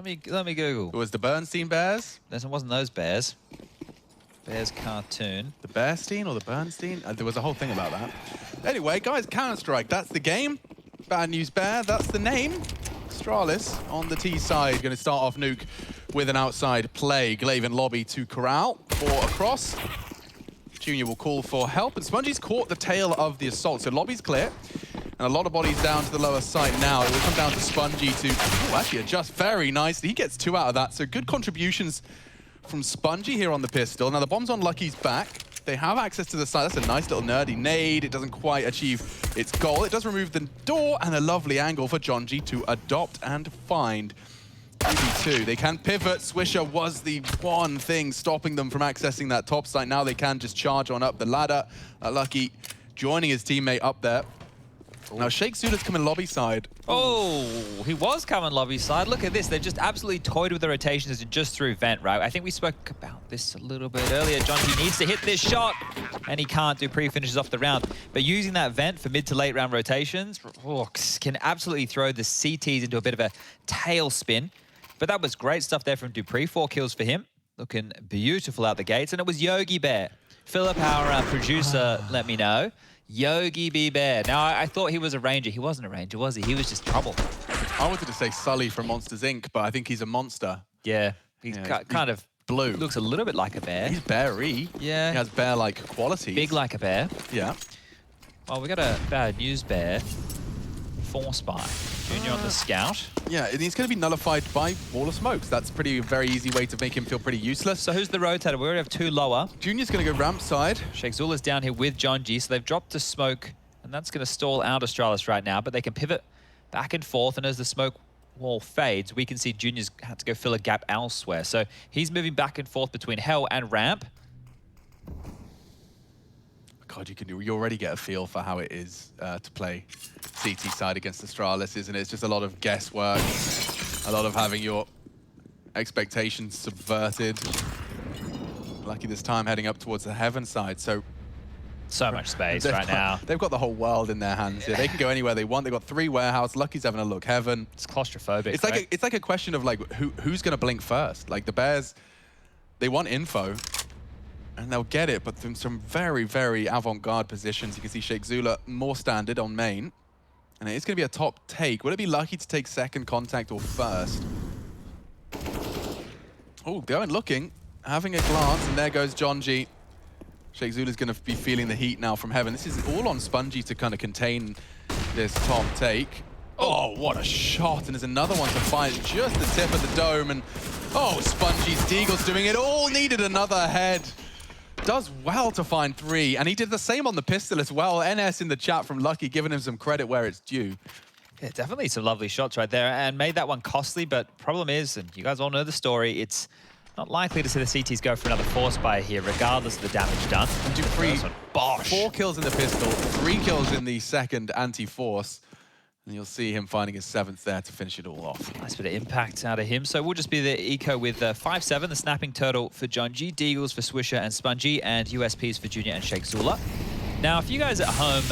me Google. It was the Bernstein Bears? It wasn't those bears. Bears cartoon. The Bearstein or the Bernstein? There was a whole thing about that. Anyway, guys, Counter-Strike, that's the game. Bad News Bear, that's the name. Astralis on the T side, going to start off Nuke with an outside play. Glaive in lobby to corral, 4 across. Junior will call for help, and Spongie's caught the tail of the assault, so lobby's clear. And a lot of bodies down to the lower side now. It will come down to Spongie to actually adjust very nicely. He gets 2 out of that, so good contributions from Spongie here on the pistol. Now the bomb's on Lucky's back. They have access to the side. That's a nice little nerdy nade. It doesn't quite achieve its goal. It does remove the door, and a lovely angle for Jonji to adopt and find. 2v2. They can pivot. Swisher was the one thing stopping them from accessing that top side. Now they can just charge on up the ladder. Lucky joining his teammate up there. Now Sheikh Zula's coming lobby side. Oh, he was coming lobby side. Look at this. They've just absolutely toyed with the rotations and just through vent, right? I think we spoke about this a little bit earlier. Jonji needs to hit this shot, and he can't do pre-finishes off the round. But using that vent for mid to late round rotations can absolutely throw the CTs into a bit of a tailspin. But that was great stuff there from Dupree. 4 kills for him. Looking beautiful out the gates. And it was Yogi Bear. Philip, our producer, let me know. Yogi B. Bear. Now, I thought he was a ranger. He wasn't a ranger, was he? He was just trouble. I wanted to say Sully from Monsters, Inc., but I think he's a monster. Yeah. He's kind of blue. Looks a little bit like a bear. He's bear-y. Yeah. He has bear-like qualities. Big like a bear. Yeah. Well, we got a bad news bear. 4 spy. Junior on the scout. Yeah, and he's going to be nullified by Wall of Smokes. That's a very easy way to make him feel pretty useless. So who's the rotator? We already have 2 lower. Junior's going to go ramp side. Sheikh Zula's down here with Jonji, so they've dropped to smoke, and that's going to stall out Astralis right now, but they can pivot back and forth, and as the smoke wall fades, we can see Junior's had to go fill a gap elsewhere. So he's moving back and forth between Hell and ramp. God, you already get a feel for how it is to play CT side against Astralis, isn't it? It's just a lot of guesswork, a lot of having your expectations subverted. Lucky this time heading up towards the heaven side, so much space right now. They've got the whole world in their hands here. They can go anywhere they want. They've got 3 warehouse. Lucky's having a look. Heaven. It's claustrophobic. It's like a question of like who's going to blink first. Like the Bears, they want info. And they'll get it, but from some very, very avant-garde positions. You can see Sheikh Zula more standard on main. And it's going to be a top take. Would it be lucky to take second contact or first? Oh, going looking, having a glance, and there goes Jonji. Sheikh Zula's going to be feeling the heat now from heaven. This is all on Spongie to kind of contain this top take. Oh, what a shot. And there's another one to find just the tip of the dome. And oh, Spongie's Deagle's doing it all. Needed another head. Does well to find 3, and he did the same on the pistol as well. NS in the chat from Lucky, giving him some credit where it's due. Yeah, definitely some lovely shots right there, and made that one costly, but problem is, and you guys all know the story, it's not likely to see the CTs go for another 4 spy here, regardless of the damage done. And Dupree, bosh. 4 kills in the pistol, 3 kills in the second anti-force. And you'll see him finding his 7th there to finish it all off. Nice bit of impact out of him. So we'll just be the eco with 5-7, the snapping turtle for Jonji, Deagles for Swisher and Spongie, and USPs for Junior and Sheikh Zula. Now, if you guys at home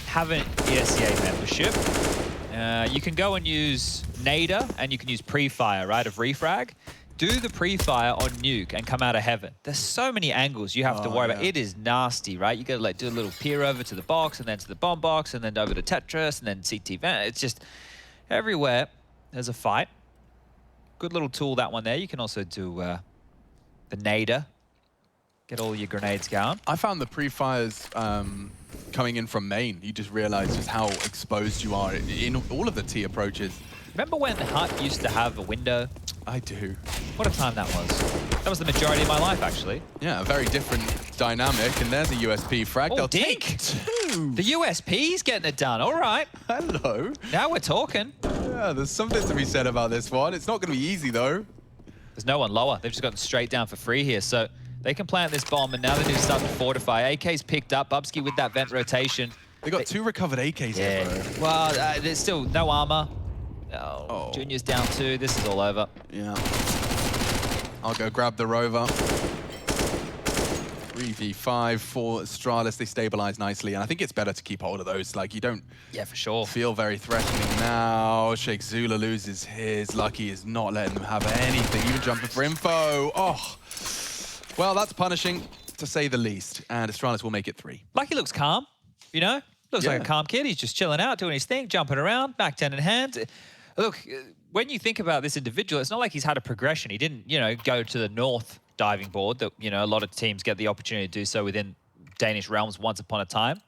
have an ESCA membership, you can go and use Nader, and you can use pre-fire, right, of refrag. Do the pre-fire on Nuke and come out of heaven. There's so many angles you have to worry about. It is nasty, right? You gotta like do a little peer over to the box, and then to the bomb box, and then over to Tetris, and then CT vent. It's just everywhere there's a fight. Good little tool, that one there. You can also do the Nader. Get all your grenades going. I found the pre-fires coming in from main. You just realize just how exposed you are in all of the T approaches. Remember when Hut used to have a window? I do. What a time that was. That was the majority of my life, actually. Yeah, a very different dynamic. And there's a USP frag. Oh, Dink! The USP's getting it done. All right. Hello. Now we're talking. Yeah, there's something to be said about this one. It's not going to be easy, though. There's no one lower. They've just gotten straight down for free here. So they can plant this bomb, and now they need to start to fortify. AK's picked up. Bubsky with that vent rotation. They got 2 recovered AKs here, bro. Well, there's still no armor. Oh, Junior's down 2. This is all over. Yeah. I'll go grab the rover. 3v5 for Astralis. They stabilize nicely, and I think it's better to keep hold of those. Like, you don't for sure. feel very threatening now. Sheikh Zula loses his. Lucky is not letting them have anything, even jumping for info. Oh, well, that's punishing, to say the least, and Astralis will make it 3. Lucky looks calm, you know? Looks like a calm kid. He's just chilling out, doing his thing, jumping around, back 10 in hand. Look, when you think about this individual, it's not like he's had a progression. He didn't, you know, go to the North diving board that, you know, a lot of teams get the opportunity to do so within Danish realms once upon a time.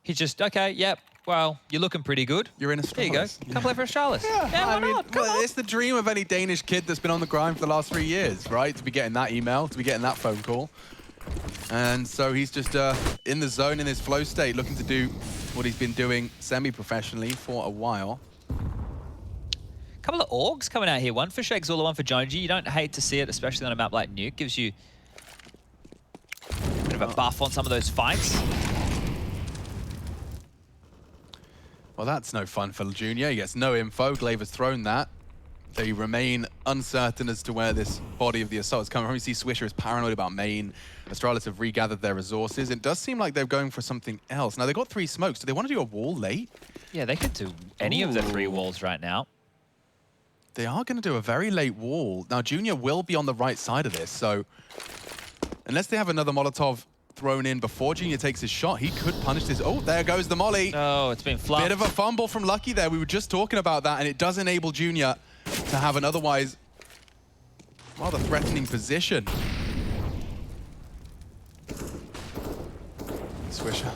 He's just, okay, yep, well, you're looking pretty good. You're in Astralis. There you go. Come play for Astralis. Yeah, why I mean, not? Come on. it's the dream of any Danish kid that's been on the grind for the last 3 years, right? To be getting that email, to be getting that phone call. And so he's just in the zone, in his flow state, looking to do what he's been doing semi-professionally for a while. Couple of orgs coming out here. One for Sheikh Zula, one for Jonji. You don't hate to see it, especially on a map like Nuke. Gives you a bit of a buff on some of those fights. Well, that's no fun for Junior. He gets no info. Glaver's thrown that. They remain uncertain as to where this body of the assault is coming from. You see Swisher is paranoid about main. Astralis have regathered their resources. It does seem like they're going for something else. Now, they've got 3 smokes. Do they want to do a wall late? Yeah, they could do any of the 3 walls right now. They are going to do a very late wall. Now, Junior will be on the right side of this, so unless they have another Molotov thrown in before Junior takes his shot, he could punish this. Oh, there goes the molly. Oh, it's been fluffed. Bit of a fumble from Lucky there. We were just talking about that, and it does enable Junior to have an otherwise rather threatening position. Swisher,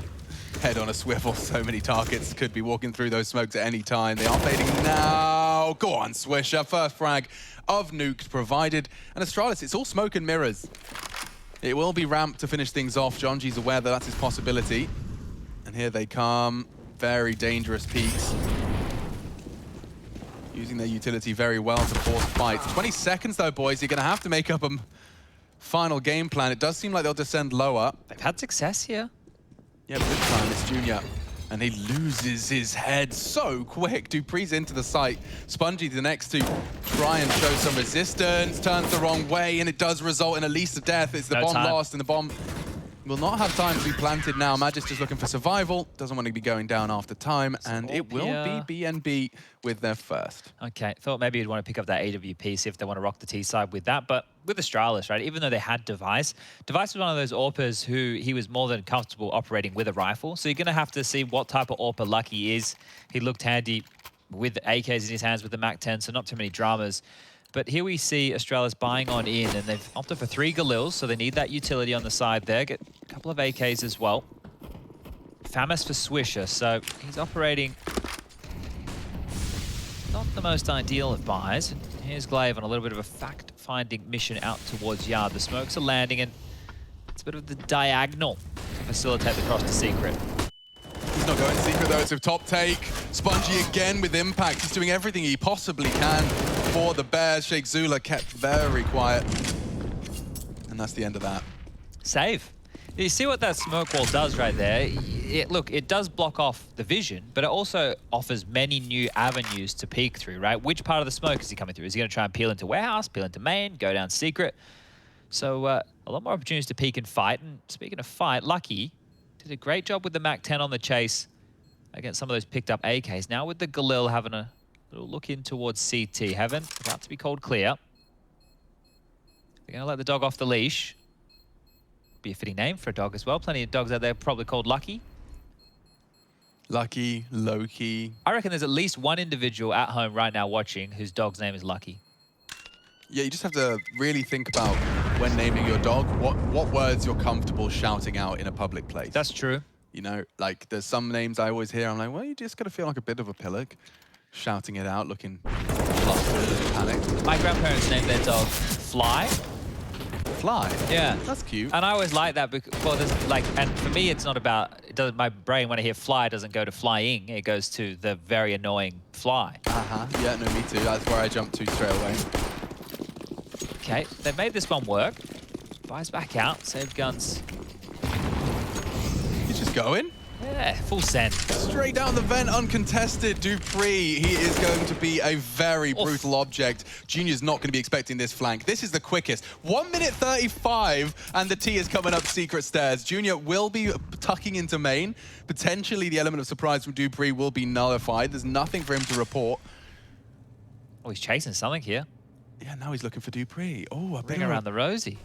head on a swivel. So many targets could be walking through those smokes at any time. They are fading now. Go on, Swisher. First frag of Nuke provided. And Astralis, it's all smoke and mirrors. It will be ramped to finish things off. Jonji's aware that that's his possibility. And here they come. Very dangerous peaks. Using their utility very well to force fights. 20 seconds though, boys. You're going to have to make up a final game plan. It does seem like they'll descend lower. They've had success here. Yeah, but this time it's Junior. And he loses his head so quick. Dupree's into the site. Spongy the next to try and show some resistance. Turns the wrong way, and it does result in at least a death. It's the bomb lost, and the bomb will not have time to be planted now. Magic's just looking for survival. Doesn't want to be going down after time. And it will be BNB with their first. Okay, thought maybe you'd want to pick up that AWP, see if they want to rock the T side with that. But with Astralis, right, even though they had Device was one of those AWPers who he was more than comfortable operating with a rifle. So you're going to have to see what type of AWPer Lucky is. He looked handy with the AKs in his hands with the MAC-10, so not too many dramas. But here we see Astralis buying on in, and they've opted for 3 Galils, so they need that utility on the side there. Get a couple of AKs as well. Famas for Swisher, so he's operating not the most ideal of buys. And here's Glaive on a little bit of a fact-finding mission out towards Yard. The smokes are landing, and it's a bit of the diagonal to facilitate the cross to Secret. He's not going Secret though, it's a top take. Spongy again with impact. He's doing everything he possibly can for the Bears. Sheikh Zula kept very quiet. And that's the end of that. Save. You see what that smoke wall does right there? Look, it does block off the vision, but it also offers many new avenues to peek through, right? Which part of the smoke is he coming through? Is he going to try and peel into warehouse, peel into main, go down Secret? So a lot more opportunities to peek and fight. And speaking of fight, Lucky did a great job with the MAC-10 on the chase against some of those picked up AKs. Now with the Galil having a little look in towards CT. Heaven about to be called clear. They're going to let the dog off the leash. Be a fitting name for a dog as well. Plenty of dogs out there probably called Lucky. Lucky, Loki. I reckon there's at least one individual at home right now watching whose dog's name is Lucky. Yeah, you just have to really think about when naming your dog, what words you're comfortable shouting out in a public place. That's true. You know, like there's some names I always hear, I'm like, well, you just gotta feel like a bit of a pillock, shouting it out, looking flustered, panicked. My grandparents named their dog Fly. Fly? Yeah. That's cute. And I always like that because, well, there's like, and for me, it's not about, it doesn't, my brain, when I hear fly, doesn't go to flying, it goes to the very annoying fly. Yeah, no, me too. That's where I jump to straight away. Okay, they made this one work. Buys back out, saved guns. He's just going. Yeah, full send. Straight down the vent, uncontested. Dupree, he is going to be a very brutal object. Junior's not going to be expecting this flank. This is the quickest. 1 minute 35, and the T is coming up secret stairs. Junior will be tucking into main. Potentially the element of surprise from Dupree will be nullified. There's nothing for him to report. Oh, he's chasing something here. Yeah, now he's looking for Dupree. Oh, a bit Ring around the rosy.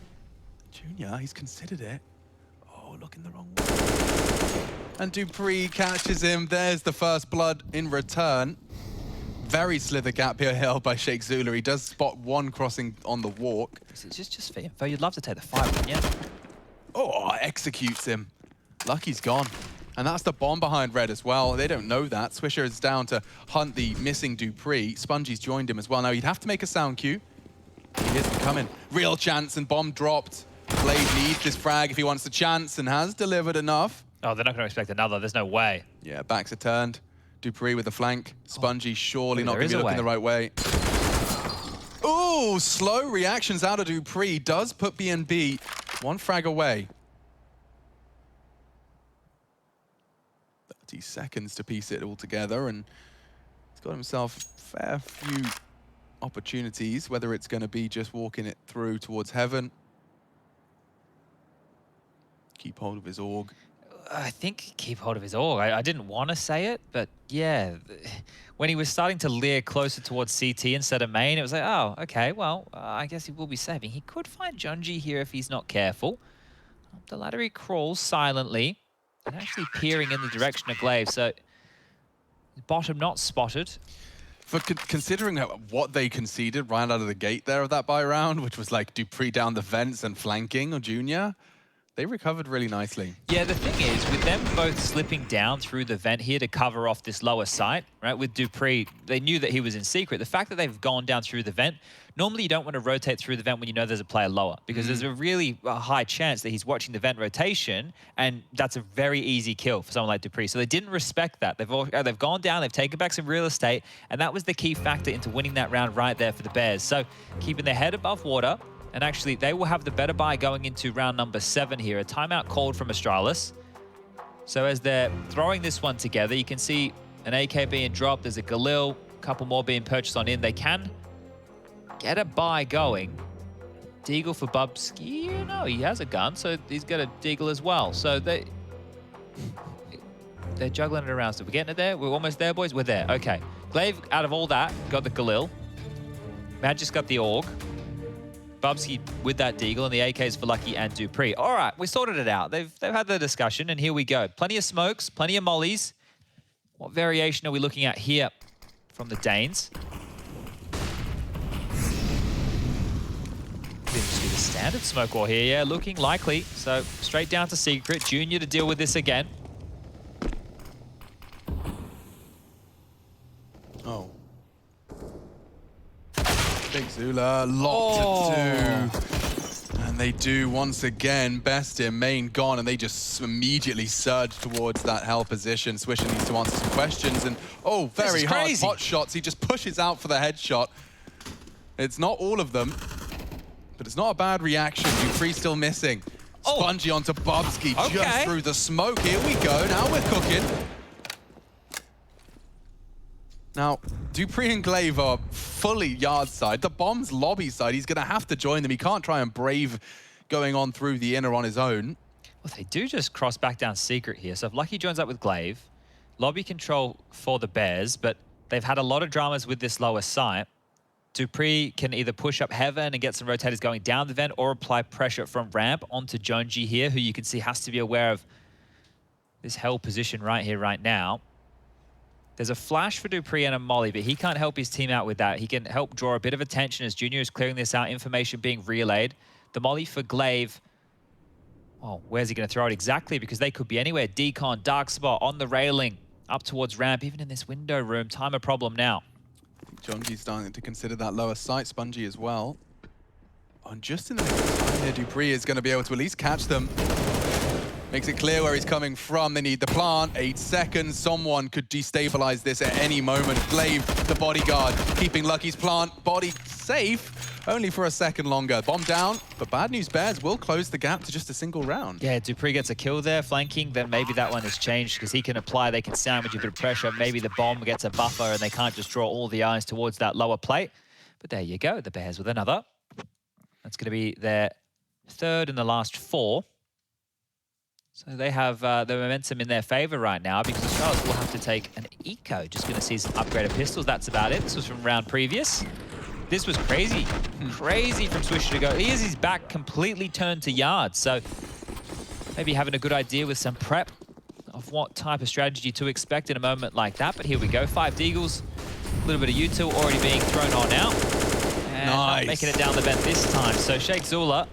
Junior, he's considered it. Oh, looking the wrong way. And Dupree catches him. There's the first blood in return. Very slither gap here held by Sheikh Zula. He does spot one crossing on the walk. It's just for info. You'd love to take the fight, wouldn't you? Oh, executes him. Lucky's gone. And that's the bomb behind Red as well. They don't know that. Swisher is down to hunt the missing Dupree. Spongie's joined him as well. Now, he'd have to make a sound cue. He isn't coming. Real chance and bomb dropped. Blade needs this frag if he wants the chance and has delivered enough. Oh, they're not going to expect another. There's no way. Yeah, backs are turned. Dupree with the flank. Spongie surely not going to be looking the right way. Ooh, slow reactions out of Dupree. Does put BNB one frag away. 30 seconds to piece it all together, and he's got himself a fair few opportunities, whether it's going to be just walking it through towards heaven. Keep hold of his org. I think keep hold of his org. I didn't want to say it, but yeah. When he was starting to leer closer towards CT instead of main, it was like, oh, okay, well, I guess he will be saving. He could find Junji here if he's not careful. Up the ladder he crawls silently and actually peering in the direction of Glaive. So bottom not spotted. For considering what they conceded right out of the gate there of that buy round, which was like Dupree down the vents and flanking on Junior, they recovered really nicely. Yeah, the thing is, with them both slipping down through the vent here to cover off this lower site, right, with Dupree, they knew that he was in secret. The fact that they've gone down through the vent, normally you don't want to rotate through the vent when you know there's a player lower, because there's a really high chance that he's watching the vent rotation, and that's a very easy kill for someone like Dupree. So they didn't respect that. They've gone down, they've taken back some real estate, and that was the key factor into winning that round right there for the Bears. So keeping their head above water, and actually, they will have the better buy going into round number 7 here. A timeout called from Astralis. So as they're throwing this one together, you can see an AK being dropped. There's a Galil, a couple more being purchased on in. They can get a buy going. Deagle for Bubsky. No, he has a gun, so he's got a Deagle as well. So they're juggling it around. So we're getting it there. We're almost there, boys. We're there. Okay. Glaive, out of all that, got the Galil. Magic's got the Org. Bubsky with that Deagle, and the AKs for Lucky and Dupree. All right, we sorted it out. They've had the discussion, and here we go. Plenty of smokes, plenty of mollies. What variation are we looking at here from the Danes? Could just be the standard smoke wall here, yeah, looking likely. So straight down to secret. Junior to deal with this again. Oh. Big Zula, lot to do. And they do once again. Best in main gone, and they just immediately surge towards that hell position. Swisher needs to answer some questions, and oh, very hard pot shots. He just pushes out for the headshot. It's not all of them, but it's not a bad reaction. Dupree still missing. Spongie onto Bubsky, just through the smoke. Here we go, now we're cooking. Now, Dupree and Glaive are fully yard side. The bomb's lobby side. He's going to have to join them. He can't try and brave going on through the inner on his own. Well, they do just cross back down secret here. So if Lucky joins up with Glaive, lobby control for the Bears, but they've had a lot of dramas with this lower site. Dupree can either push up heaven and get some rotators going down the vent, or apply pressure from ramp onto Jonji here, who you can see has to be aware of this hell position right here, right now. There's a flash for Dupree and a molly, but he can't help his team out with that. He can help draw a bit of attention as Junior is clearing this out, information being relayed. The molly for Glaive. Oh, where's he going to throw it exactly? Because they could be anywhere. Decon, dark spot, on the railing, up towards ramp, even in this window room. Time a problem now. Jonji's starting to consider that lower sight. Spongie as well. And just in the nick of time here, Dupree is going to be able to at least catch them. Makes it clear where he's coming from. They need the plant. 8 seconds. Someone could destabilize this at any moment. Glaive, the bodyguard, keeping Lucky's plant body safe only for a second longer. Bomb down, but bad news bears will close the gap to just a single round. Yeah, Dupree gets a kill there, flanking. Then maybe that one has changed because he can apply, they can sandwich a bit of pressure. Maybe the bomb gets a buffer and they can't just draw all the eyes towards that lower plate. But there you go, the Bears with another. That's going to be their third in the last 4. So they have the momentum in their favor right now because Astralis will have to take an eco. Just going to see some upgraded pistols. That's about it. This was from round previous. This was crazy. Crazy from Swisher to go. He has his back completely turned to yards. So maybe having a good idea with some prep of what type of strategy to expect in a moment like that. But here we go. 5 Deagles. A little bit of U2 already being thrown on out. And nice. Making it down the vent this time. So Sheikh Zula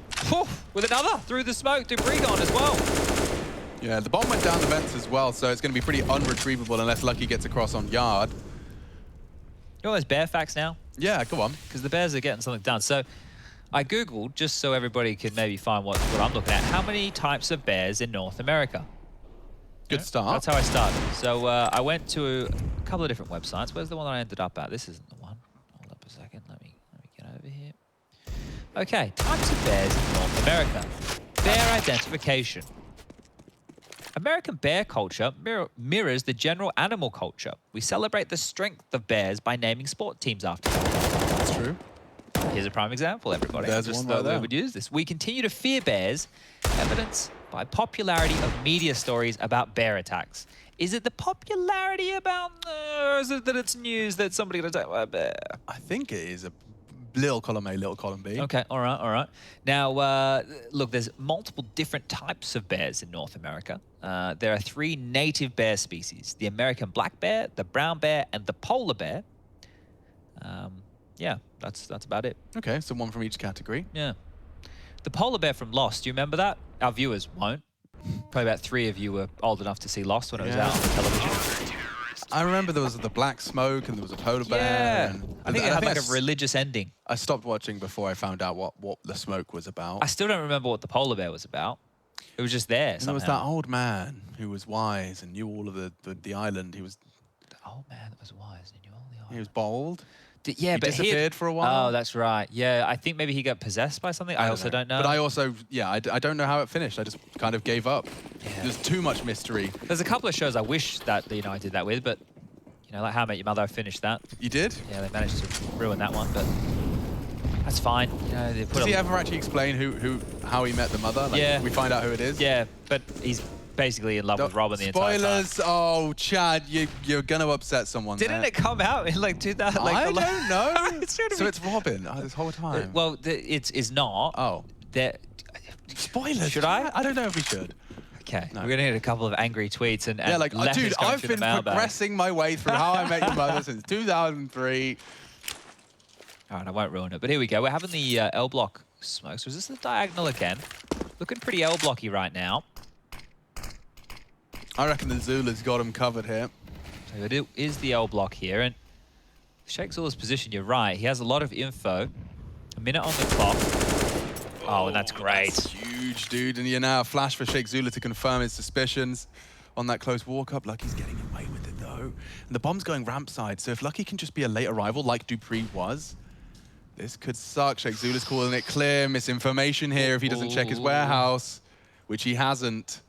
with another through the smoke. Dupree gone as well. Yeah, the bomb went down the vents as well, so it's going to be pretty unretrievable unless Lucky gets across on yard. You know those bear facts now? Yeah, go on. Because the Bears are getting something done. So I Googled, just so everybody could maybe find what I'm looking at, how many types of bears in North America? Good start. That's how I started. So I went to a couple of different websites. Where's the one that I ended up at? This isn't the one. Hold up a second. Let me get over here. Okay, types of bears in North America. Bear identification. American bear culture mirrors the general animal culture. We celebrate the strength of bears by naming sport teams after them. That's true. Here's a prime example, everybody. There's Just one right thought we there. would use this. We continue to fear bears, evidenced by popularity of media stories about bear attacks. Is it the popularity about, or is it that it's news that somebody got attacked by a bear? I think it is a little column A, little column B. Okay, all right, all right. Now, look, there's multiple different types of bears in North America. There are 3 native bear species: the American black bear, the brown bear, and the polar bear. Yeah, that's about it. Okay, so one from each category. Yeah. The polar bear from Lost, do you remember that? Our viewers won't. Probably about 3 of you were old enough to see Lost when it was out on television. I remember there was the black smoke and there was a polar bear. Yeah. And I think it had like a religious ending. I stopped watching before I found out what the smoke was about. I still don't remember what the polar bear was about. It was just there And somehow. there was that old man who was wise and knew all of the island. He was The old man that was wise and knew all the he was bold. Yeah, He but disappeared for a while. Oh, that's right. Yeah, I think maybe he got possessed by something. I also don't know. But I also, yeah, I don't know how it finished. I just kind of gave up. Yeah. There's too much mystery. There's a couple of shows I wish that I did that with, but like How I Met Your Mother, I finished that. You did? Yeah, they managed to ruin that one, but that's fine. They put Does he ever actually explain how he met the mother? Like, Yeah. We find out who it is? Yeah, but he's basically in love with Robin the entire time. Spoilers! Oh, Chad, you're going to upset someone. Didn't it come out in like 2000? Like I don't know. So it's Robin this whole time. Well, it's not. Oh. Spoilers. Should I? I don't know if we should. Okay, No. we're going to need a couple of angry tweets and Yeah, like, letters dude, going I've through been the mailbag. progressing my way through How I Met Your Mother since 2003. All right, I won't ruin it. But here we go. We're having the L block smokes. Was this the diagonal again? Looking pretty L blocky right now. I reckon the Zula's got him covered here. So it is the L block here. And Sheikh Zula's position, you're right. He has a lot of info. A minute on the clock. Oh, and that's great. That's huge, dude. And now a flash for Sheikh Zula to confirm his suspicions on that close walk-up. Lucky's getting away with it, though. And the bomb's going ramp side, so if Lucky can just be a late arrival like Dupree was, this could suck. Sheikh Zula's calling it clear. Misinformation here if he doesn't check his warehouse, which he hasn't.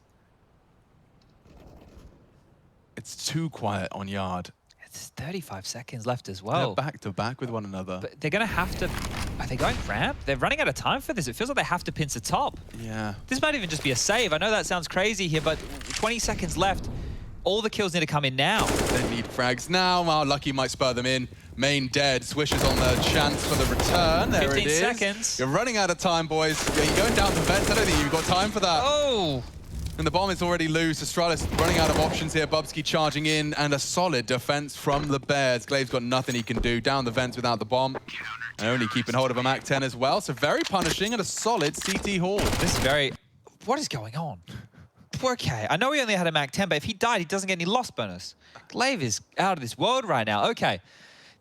It's too quiet on yard. It's 35 seconds left as well. They're back to back with one another. But they're going to have to... Are they going ramp? They're running out of time for this. It feels like they have to pinch the top. Yeah. This might even just be a save. I know that sounds crazy here, but 20 seconds left. All the kills need to come in now. They need frags now. Well, Lucky might spur them in. Main dead. Swishes on the chance for the return. There 15 it is. seconds. You're running out of time, boys. Yeah, you're going down the vents. I don't think you've got time for that. Oh! And the bomb is already loose. Astralis running out of options here. Bubsky charging in, and a solid defense from the Bears. Glaive's got nothing he can do. Down the vents without the bomb. And only keeping hold of a Mac-10 as well. So very punishing and a solid CT haul. This is very... What is going on? Okay, I know he only had a Mac-10, but if he died, he doesn't get any loss bonus. Glaive is out of this world right now. Okay,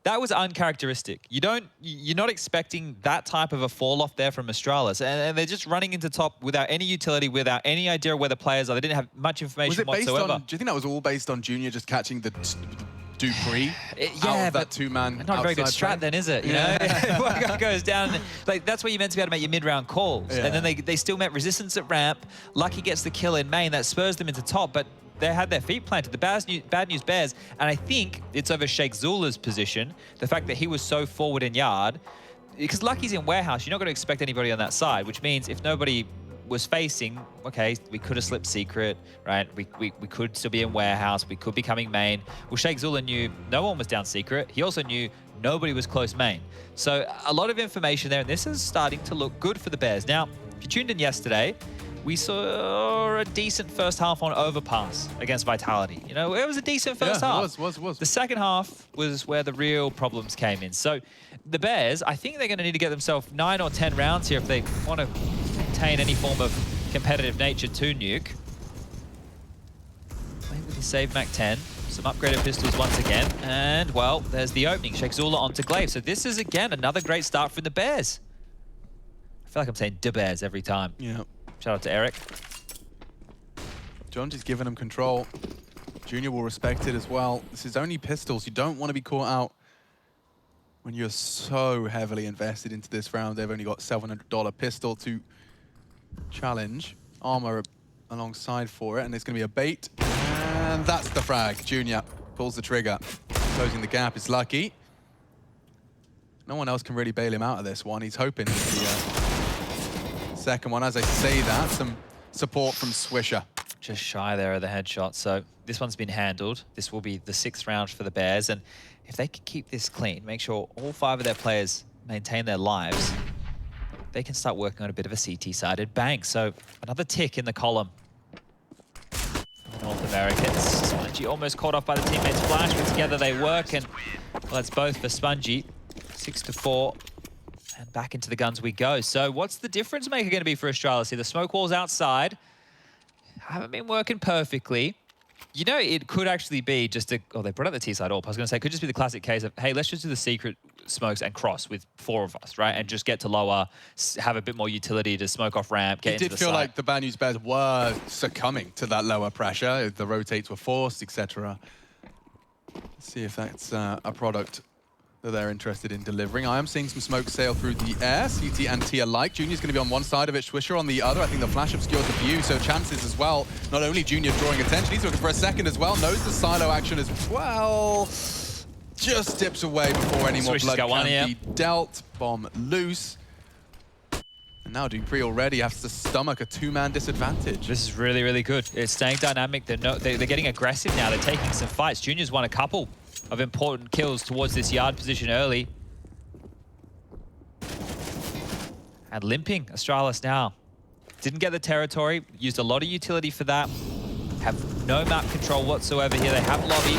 that was uncharacteristic. You're not expecting that type of a fall off there from Astralis, and they're just running into top without any utility, without any idea where the players are. They didn't have much information whatsoever. Do you think that was all based on Junior just catching the Dupree out of that two-man? Not a very good strat then, is it? You know, one guy goes down. Like, that's where you're meant to be able to make your mid-round calls, and then they still met resistance at ramp. Lucky gets the kill in main that spurs them into top, but they had their feet planted. The bad news bears, and I think it's over Sheikh Zula's position, the fact that he was so forward in yard, because Lucky's in warehouse, you're not going to expect anybody on that side, which means if nobody was facing, okay, we could have slipped secret, right? We could still be in warehouse, we could be coming main. Well, Sheikh Zula knew no one was down secret. He also knew nobody was close main. So a lot of information there, and this is starting to look good for the Bears. Now, if you tuned in yesterday, we saw a decent first half on Overpass against Vitality. You know, it was a decent first half. It was. The second half was where the real problems came in. So the Bears, I think they're going to need to get themselves 9 or 10 rounds here if they want to maintain any form of competitive nature to Nuke. Playing with the save Mac 10. Some upgraded pistols once again. And, well, there's the opening. Sheikh Zula onto Glaive. So this is, again, another great start from the Bears. I feel like I'm saying the Bears every time. Yeah. Shout out to Eric. John just giving him control. Junior will respect it as well. This is only pistols. You don't want to be caught out when you're so heavily invested into this round. They've only got $700 pistol to challenge. Armor alongside for it, and it's going to be a bait. And that's the frag. Junior pulls the trigger. Closing the gap is Lucky. No one else can really bail him out of this one. He's hoping the second one. As I say that, some support from Swisher. Just shy there of the headshot. So this one's been handled. This will be the 6th round for the Bears. And if they can keep this clean, make sure all 5 of their players maintain their lives, they can start working on a bit of a CT-sided bank. So another tick in the column. The North Americans. Spongy almost caught off by the teammates' flash, but together they work. And well, it's both for Spongy. 6-4. And back into the guns we go. So what's the difference maker going to be for Astralis here? The smoke walls outside haven't been working perfectly. You know, it could actually be just a... Oh, they brought out the T-side AWP. I was going to say, it could just be the classic case of, hey, let's just do the secret smokes and cross with 4 of us, right? And just get to lower, have a bit more utility to smoke off ramp, get into the site. It did feel like the Bad News Bears were succumbing to that lower pressure. The rotates were forced, etc. Let's see if that's a product that they're interested in delivering. I am seeing some smoke sail through the air, CT and T alike. Junior's going to be on one side of it, Swisher on the other. I think the flash obscures the view, so chances as well. Not only Junior drawing attention, he's looking for a second as well. Knows the silo action as well. Just dips away before any more blood can be dealt. Bomb loose. And now Dupree already has to stomach a 2-man disadvantage. This is really, really good. It's staying dynamic. They're getting aggressive now. They're taking some fights. Junior's won a couple of important kills towards this yard position early. And limping, Astralis now. Didn't get the territory, used a lot of utility for that. Have no map control whatsoever here. They have lobby.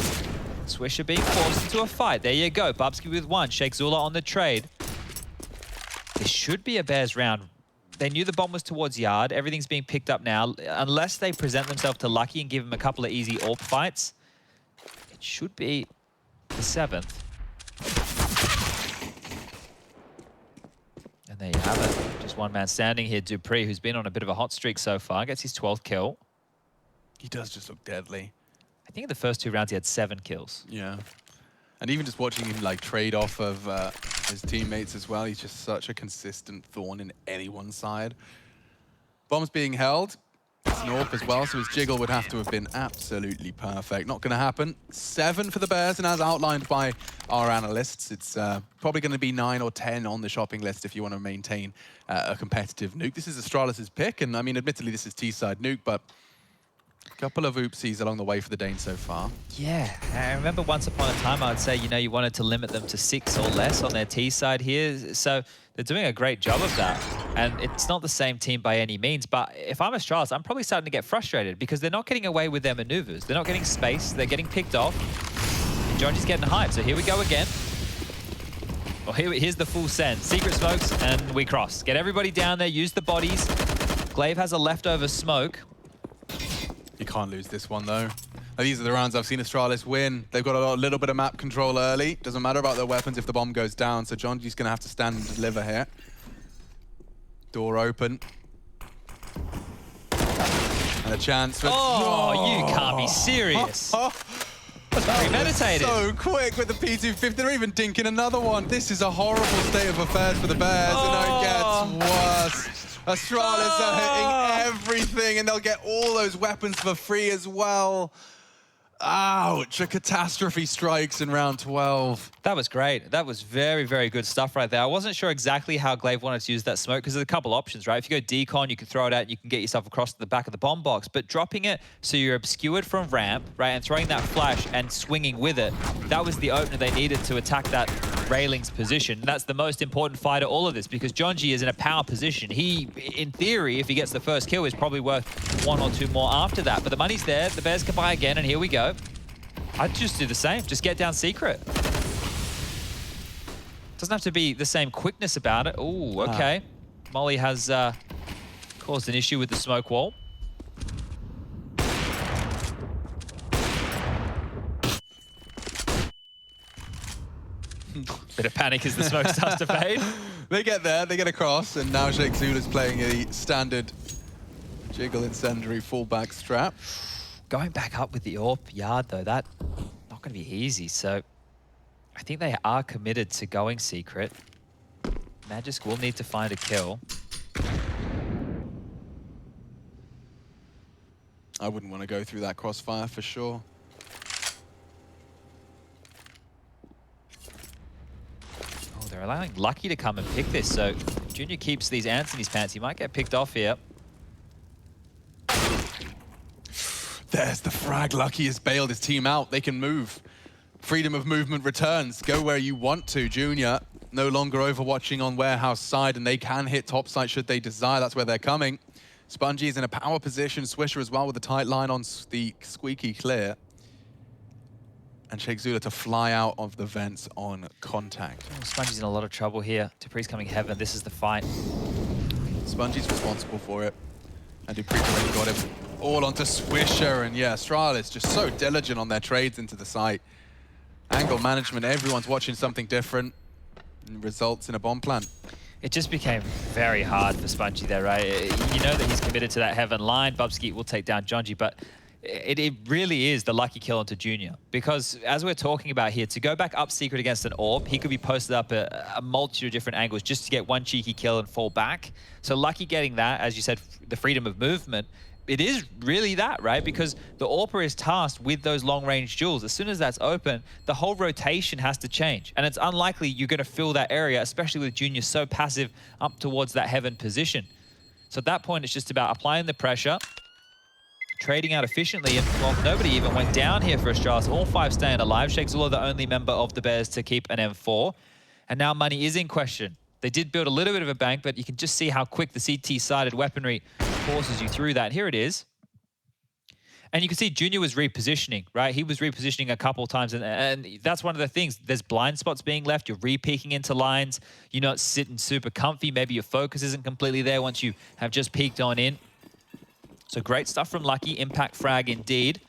Swisher being forced into a fight. There you go, Bubsky with 1. Sheikh Zula on the trade. This should be a Bears round. They knew the bomb was towards yard. Everything's being picked up now. Unless they present themselves to Lucky and give him a couple of easy AWP fights, it should be the 7th. And there you have it. Just one man standing here, Dupree, who's been on a bit of a hot streak so far, gets his 12th kill. He does just look deadly. I think in the first 2 rounds he had 7 kills. Yeah. And even just watching him like trade off of his teammates as well, he's just such a consistent thorn in anyone's side. Bomb's being held. It's an AWP as well, so his jiggle would have to have been absolutely perfect. Not going to happen. 7 for the Bears, and as outlined by our analysts, it's probably going to be 9 or 10 on the shopping list if you want to maintain a competitive Nuke. This is Astralis' pick, and I mean, admittedly, this is T-side Nuke, but a couple of oopsies along the way for the Danes so far. Yeah, I remember once upon a time I would say, you know, you wanted to limit them to 6 or less on their T side here. So they're doing a great job of that. And it's not the same team by any means, but if I'm Astralis, I'm probably starting to get frustrated because they're not getting away with their maneuvers. They're not getting space, they're getting picked off. And Johnny's getting hyped, so here we go again. Well, here's the full send. Secret smokes, and we cross. Get everybody down there, use the bodies. Glaive has a leftover smoke. You can't lose this one, though. These are the rounds I've seen Astralis win. They've got a little bit of map control early. Doesn't matter about their weapons if the bomb goes down. So Jonji's going to have to stand and deliver here. Door open. And a chance for... Oh, you can't be serious. That's premeditated. So quick with the P250. They're even dinking another one. This is a horrible state of affairs for the Bears. And it gets worse. Astralis are hitting everything, and they'll get all those weapons for free as well. Ouch, a catastrophe strikes in round 12. That was great. That was very, very good stuff right there. I wasn't sure exactly how Glaive wanted to use that smoke because there's a couple options, right? If you go decon, you can throw it out and you can get yourself across to the back of the bomb box. But dropping it so you're obscured from ramp, right, and throwing that flash and swinging with it, that was the opener they needed to attack that railings position. That's the most important fight of all of this because Jonji is in a power position. He, in theory, if he gets the first kill, is probably worth 1 or 2 more after that. But the money's there. The Bears can buy again, and here we go. I'd just do the same. Just get down secret. Doesn't have to be the same quickness about it. Oh, okay. Molly has caused an issue with the smoke wall. Bit of panic as the smoke starts to fade. They get there, they get across, and now CSGO is playing a standard jiggle incendiary fallback strap. Going back up with the AWP yard, though, that's not going to be easy. So I think they are committed to going secret. Magisk will need to find a kill. I wouldn't want to go through that crossfire for sure. Oh, they're allowing Lucky to come and pick this. So Junior keeps these ants in his pants. He might get picked off here. There's the frag. Lucky has bailed his team out. They can move. Freedom of movement returns. Go where you want to. Junior no longer overwatching on warehouse side, and they can hit top side should they desire. That's where they're coming. Spongy is in a power position. Swisher as well with a tight line on the squeaky clear. And CSGO to fly out of the vents on contact. Oh, Spongy's in a lot of trouble here. Dupree's coming heaven. This is the fight. Spongy's responsible for it. And Dupree already got him all onto Swisher. And yeah, Astralis just so diligent on their trades into the site. Angle management, everyone's watching something different. And results in a bomb plant. It just became very hard for Spongy there, right? You know that he's committed to that heaven line. Bubsky will take down Jonji, but it really is the lucky kill onto Junior. Because as we're talking about here, to go back up secret against an AWP, he could be posted up a multitude of different angles just to get one cheeky kill and fall back. So Lucky getting that, as you said, the freedom of movement, it is really that, right? Because the AWPer is tasked with those long-range duels. As soon as that's open, the whole rotation has to change. And it's unlikely you're going to fill that area, especially with Junior so passive up towards that heaven position. So at that point, it's just about applying the pressure, trading out efficiently, and well, nobody even went down here for Astralis. All 5 staying alive. CSGO the only member of the Bears to keep an M4. And now money is in question. They did build a little bit of a bank, but you can just see how quick the CT-sided weaponry forces you through that. Here it is. And you can see Junior was repositioning, right? He was repositioning a couple of times, and that's one of the things. There's blind spots being left. You're re-peeking into lines. You're not sitting super comfy. Maybe your focus isn't completely there once you have just peeked on in. So great stuff from Lucky. Impact frag indeed.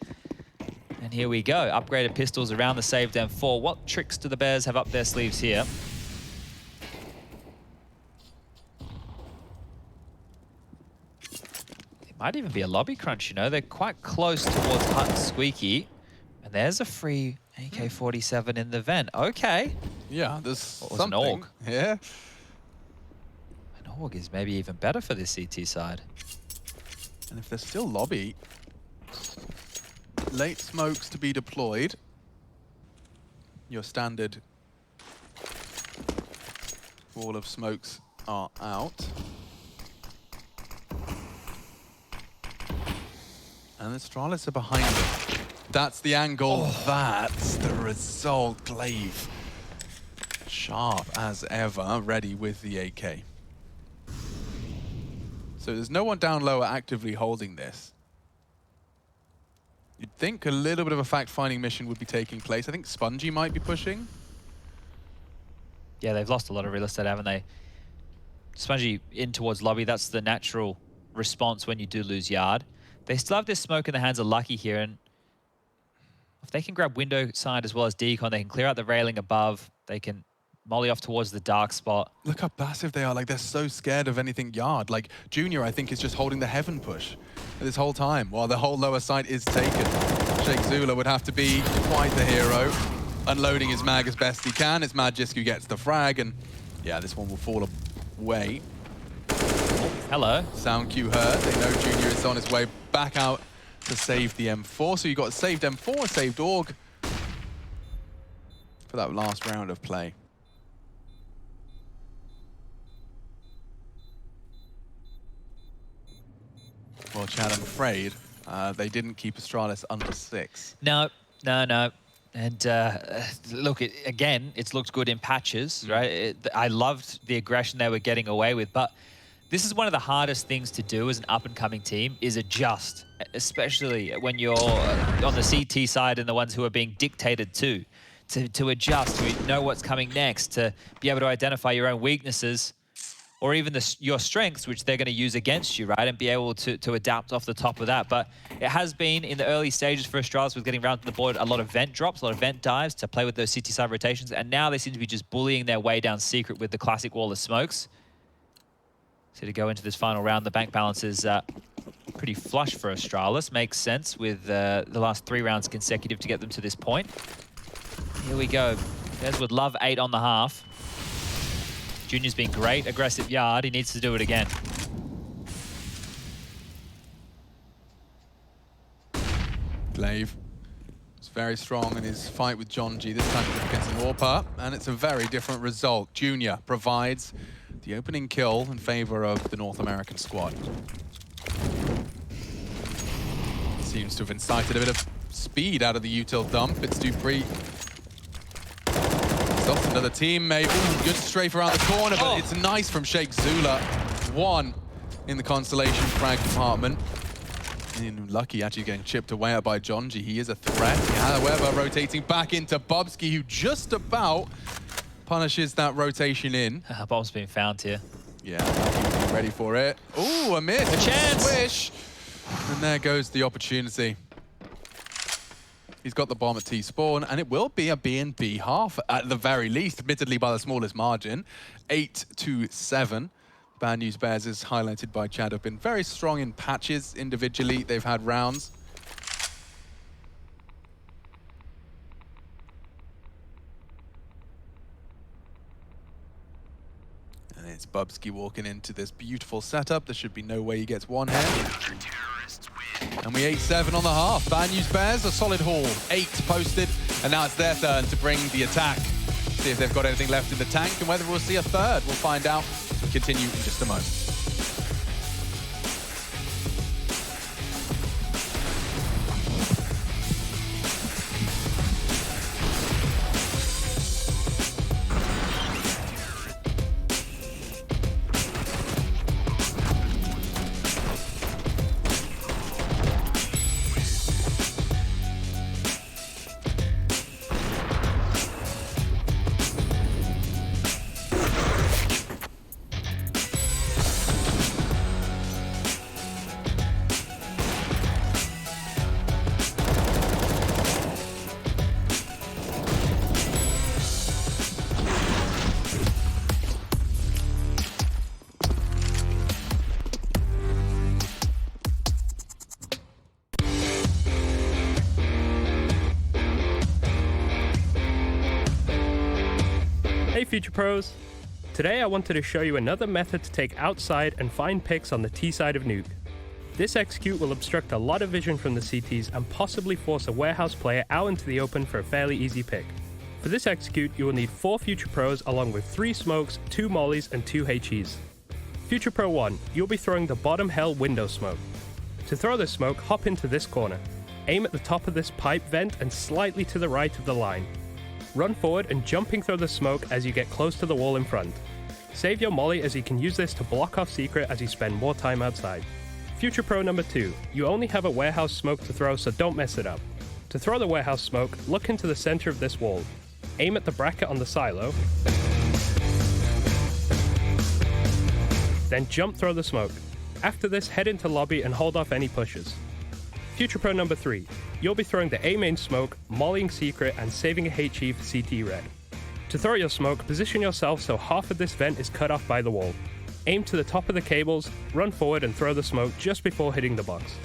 And here we go. Upgraded pistols around the saved M4. What tricks do the Bears have up their sleeves here? Might even be a lobby crunch, you know. They're quite close towards Hut and Squeaky. And there's a free AK-47 in the vent. Okay. Yeah, there's something. An AUG. Yeah. An AUG is maybe even better for this CT side. And if there's still lobby, late smokes to be deployed. Your standard wall of smokes are out. And the Astralis are behind it. That's the angle. Oh. That's the result. Glaive, sharp as ever, ready with the AK. So there's no one down lower actively holding this. You'd think a little bit of a fact-finding mission would be taking place. I think Spongy might be pushing. Yeah, they've lost a lot of real estate, haven't they? Spongy in towards lobby. That's the natural response when you do lose yard. They still have this smoke in the hands of Lucky here, and If they can grab window side as well as decon, they can clear out the railing above. They can molly off towards the dark spot. Look how passive they are. Like, they're so scared of anything yard. Like, Junior, I think, is just holding the heaven push this whole time while the whole lower side is taken. Shake Zula would have to be quite the hero, unloading his mag as best he can. It's Magisk who gets the frag, and yeah, this one will fall away. Hello. Sound cue heard. They know Junior is on his way back out to save the M4. So you got a saved M4, a saved AUG for that last round of play. Well, Chad, I'm afraid they didn't keep Astralis under 6. No. And look, again, it's looked good in patches, right? I loved the aggression they were getting away with, but this is one of the hardest things to do as an up-and-coming team, is adjust, especially when you're on the CT side and the ones who are being dictated to adjust, to know what's coming next, to be able to identify your own weaknesses, or even your strengths, which they're going to use against you, right? And be able to adapt off the top of that. But it has been, in the early stages for Astralis, with getting around to the board, a lot of vent drops, a lot of vent dives to play with those CT side rotations. And now they seem to be just bullying their way down secret with the classic wall of smokes. So to go into this final round, the bank balance is pretty flush for Astralis. Makes sense with the last 3 rounds consecutive to get them to this point. Here we go. Des would love 8 on the half. Junior's been great, aggressive yard. He needs to do it again. Glaive was very strong in his fight with John G. This time against an AWPer, and it's a very different result. Junior provides the opening kill in favor of the North American squad. Seems to have incited a bit of speed out of the util dump. It's Dupree. Lost another teammate. Ooh, good strafe around the corner, but it's nice from Shake Zula. 1 in the Constellation frag department. And Lucky actually getting chipped away at by John G. He is a threat. However, rotating back into Bubsky, who just about punishes that rotation in. Bomb's been found here. Yeah, Lucky will be ready for it. Ooh, a miss. A chance. Swish. And there goes the opportunity. He's got the bomb at T-spawn, and it will be a B&B half, at the very least, admittedly by the smallest margin. 8-7. Bad News Bears, is highlighted by Chad, have been very strong in patches individually. They've had rounds. And it's Bubsky walking into this beautiful setup. There should be no way he gets one head. And we 8-7 on the half. Bad News Bears, a solid haul. 8 posted, and now it's their turn to bring the attack. See if they've got anything left in the tank, and whether we'll see a third, we'll find out. We'll continue in just a moment. Hey Future Pros! Today I wanted to show you another method to take outside and find picks on the T side of Nuke. This execute will obstruct a lot of vision from the CTs and possibly force a warehouse player out into the open for a fairly easy pick. For this execute, you will need 4 Future Pros along with 3 smokes, 2 mollies and 2 HEs. Future Pro 1, you'll be throwing the bottom hell window smoke. To throw this smoke, hop into this corner. Aim at the top of this pipe vent and slightly to the right of the line. Run forward and jumping through the smoke as you get close to the wall in front. Save your molly as you can use this to block off secret as you spend more time outside. Future Pro number 2, you only have a warehouse smoke to throw, so don't mess it up. To throw the warehouse smoke, look into the center of this wall. Aim at the bracket on the silo, then jump throw the smoke. After this, head into lobby and hold off any pushes. Future Pro number 3. You'll be throwing the A main smoke, mollying secret, and saving a HE for CT red. To throw your smoke, position yourself so half of this vent is cut off by the wall. Aim to the top of the cables, run forward and throw the smoke just before hitting the box.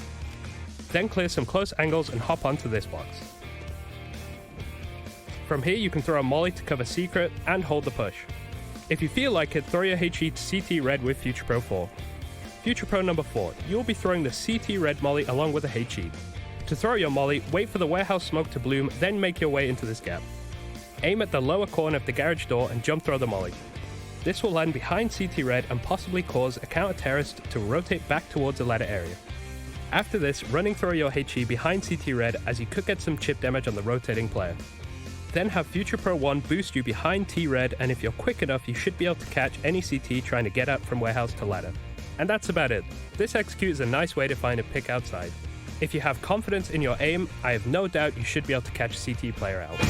Then clear some close angles and hop onto this box. From here you can throw a molly to cover secret and hold the push. If you feel like it, throw your HE to CT red with Future Pro 4. Future Pro number 4, you'll be throwing the CT red molly along with a HE. To throw your molly, wait for the warehouse smoke to bloom, then make your way into this gap. Aim at the lower corner of the garage door and jump throw the molly. This will land behind CT red and possibly cause a counter-terrorist to rotate back towards the ladder area. After this, running throw your HE behind CT red as you could get some chip damage on the rotating player. Then have Future Pro 1 boost you behind T-Red, and if you're quick enough, you should be able to catch any CT trying to get up from warehouse to ladder. And that's about it. This execute is a nice way to find a pick outside. If you have confidence in your aim, I have no doubt you should be able to catch a CT player out.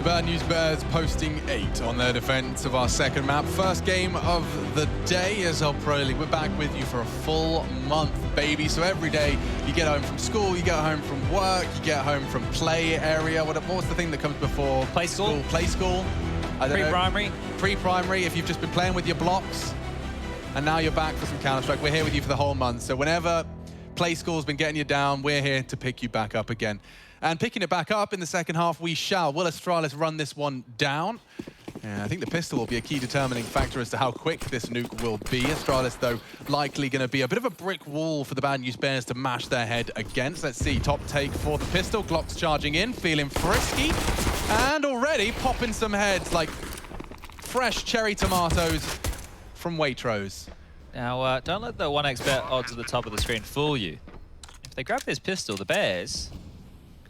Bad News Bears posting 8 on their defense of our second map. First game of the day, ESL Pro League. We're back with you for a full month, baby. So every day you get home from school, you get home from work, you get home from play area. What's the thing that comes before? Play school. Play school. Pre-primary. Pre-primary, if you've just been playing with your blocks. And now you're back for some Counter-Strike. We're here with you for the whole month. So whenever play school's been getting you down, we're here to pick you back up again. And picking it back up in the second half, we shall. Will Astralis run this one down? I think the pistol will be a key determining factor as to how quick this nuke will be. Astralis, though, likely going to be a bit of a brick wall for the Bad News Bears to mash their head against. Let's see, top take for the pistol. Glock's charging in, feeling frisky. And already popping some heads like fresh cherry tomatoes from Waitrose. Now, don't let the 1x bet odds at the top of the screen fool you. If they grab this pistol, the Bears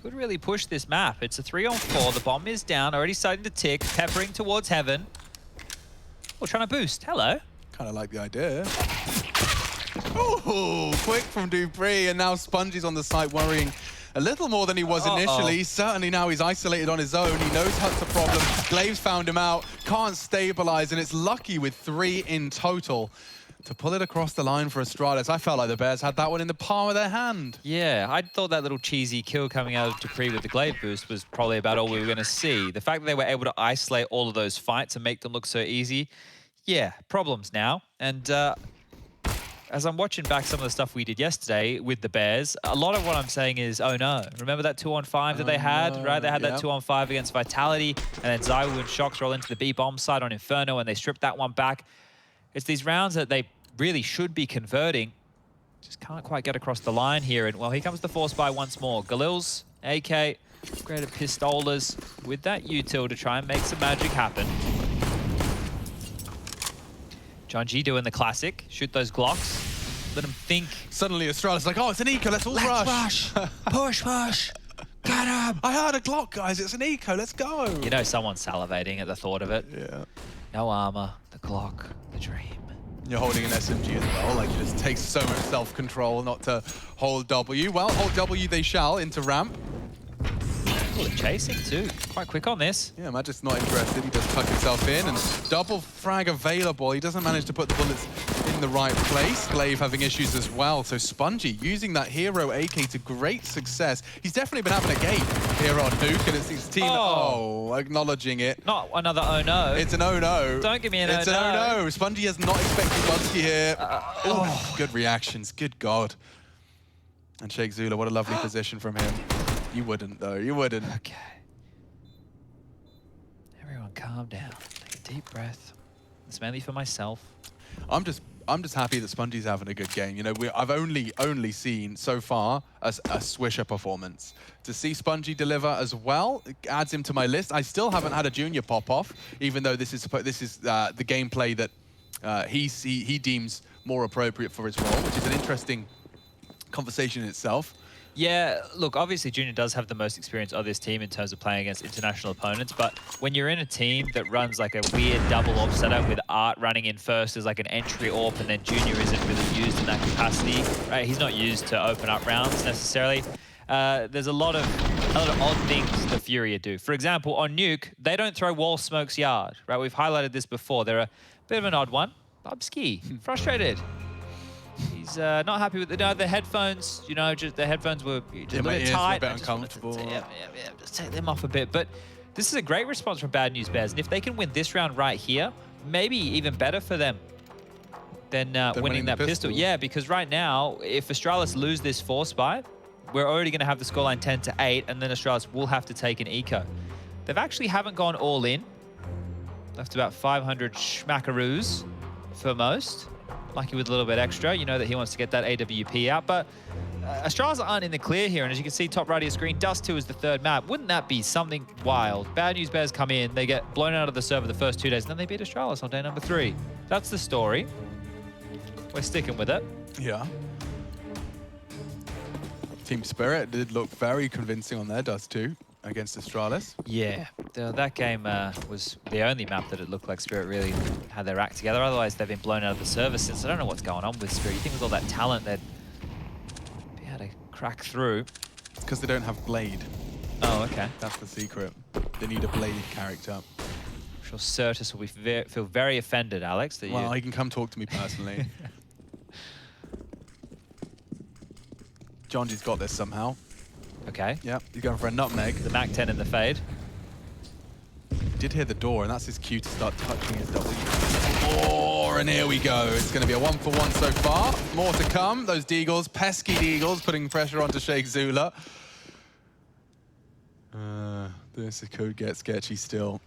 could really push this map. It's a 3-on-4. The bomb is down, already starting to tick, peppering towards heaven. Oh, trying to boost. Hello. Kind of like the idea. Oh, quick from Dupree, and now Spongy's on the site worrying a little more than he was initially. Certainly now he's isolated on his own. He knows Hut's a problem. Glaive's found him out, can't stabilize, and it's lucky with 3 in total to pull it across the line for Astralis. I felt like the Bears had that one in the palm of their hand. Yeah, I thought that little cheesy kill coming out of Dupree with the Glaive boost was probably about all we were going to see. The fact that they were able to isolate all of those fights and make them look so easy, yeah, problems now. And as I'm watching back some of the stuff we did yesterday with the Bears, a lot of what I'm saying is, oh no. Remember that 2-on-5 that they had, right? They had that 2-on-5 against Vitality, and then Zywoo and Shox roll into the B-bomb side on Inferno, and they stripped that one back. It's these rounds that they really should be converting. Just can't quite get across the line here. And, well, here comes the Force Buy once more. Galil's, AK, greater Pistolas with that util to try and make some magic happen. Junji doing the classic. Shoot those Glocks. Let him think. Suddenly Astralis like, oh, it's an eco, let's all rush. Push, push. Get him. I heard a Glock, guys. It's an eco, let's go. You know someone's salivating at the thought of it. Yeah. No armor, the Glock, the dream. You're holding an SMG as well. Like, it just takes so much self-control not to hold W. Well, hold W they shall into ramp. Oh, chasing too. Quite quick on this. Yeah, Magic's not interested. He just tuck himself in and double frag available. He doesn't manage to put the bullets in the right place. Glaive having issues as well. So Spongy using that hero AK to great success. He's definitely been having a game here on Nuke, and it's his team acknowledging it. Not another oh no. It's an oh no. Don't give me an oh no. It's an oh no. Spongy has not expected Bunsky here. Good reactions. Good God. And Sheikh Zula, what a lovely position from him. You wouldn't, though. You wouldn't. Okay. Everyone calm down. Take a deep breath. It's mainly for myself. I'm just happy that Spongy's having a good game. You know, I've only seen so far a Swisher performance. To see Spongy deliver as well, it adds him to my list. I still haven't had a junior pop off, even though this is the gameplay that he deems more appropriate for his role, which is an interesting conversation in itself. Yeah, look, obviously Junior does have the most experience of this team in terms of playing against international opponents, but when you're in a team that runs like a weird double AWP setup with Art running in first as like an entry AWP and then Junior isn't really used in that capacity, right? He's not used to open up rounds necessarily. There's a lot of odd things the Furia do. For example, on Nuke, they don't throw wall smokes yard, right? We've highlighted this before. They're a bit of an odd one. Bubsky, frustrated. He's not happy with the headphones. You know, just the headphones were just a bit tight. A bit uncomfortable. Just take them off a bit. But this is a great response from Bad News Bears. And if they can win this round right here, maybe even better for them than winning that pistol. Yeah, because right now, if Astralis lose this force buy, we're already going to have the scoreline 10-8, and then Astralis will have to take an eco. They've actually haven't gone all in. Left about 500 schmackaroos for most. Lucky with a little bit extra. You know that he wants to get that AWP out, but Astralis aren't in the clear here, and as you can see, top right of your screen, Dust 2 is the third map. Wouldn't that be something wild? Bad News Bears come in, they get blown out of the server the first 2 days, and then they beat Astralis on day number 3. That's the story. We're sticking with it. Yeah. Team Spirit did look very convincing on their Dust 2 against Astralis. Yeah, that game was the only map that it looked like Spirit really had their act together. Otherwise, they've been blown out of the server since. I don't know what's going on with Spirit. You think with all that talent, they'd be able to crack through. It's because they don't have Blade. Oh, okay. That's the secret. They need a Blade character. I'm sure Certus will feel very offended, Alex. That well, he can come talk to me personally. Jonji's got this somehow. Okay. Yeah, he's going for a nutmeg. The Mac 10 in the fade. He did hear the door, and that's his cue to start touching his W. Oh, and here we go. It's going to be a 1-for-1 so far. More to come. Those Deagles, pesky Deagles, putting pressure onto Sheikh Zula. This could get sketchy still.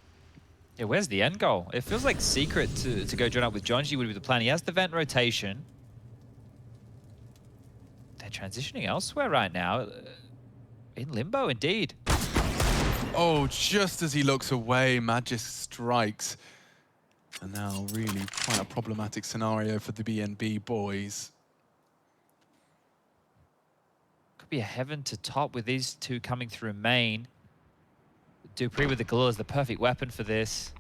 Yeah, where's the end goal? It feels like Secret to go join up with Jonji would be the plan. He has the vent rotation. They're transitioning elsewhere right now. In limbo, indeed. Oh, just as he looks away, Magic strikes. And now really quite a problematic scenario for the BNB boys. Could be a heaven to top with these two coming through main. Dupree with the glue is the perfect weapon for this.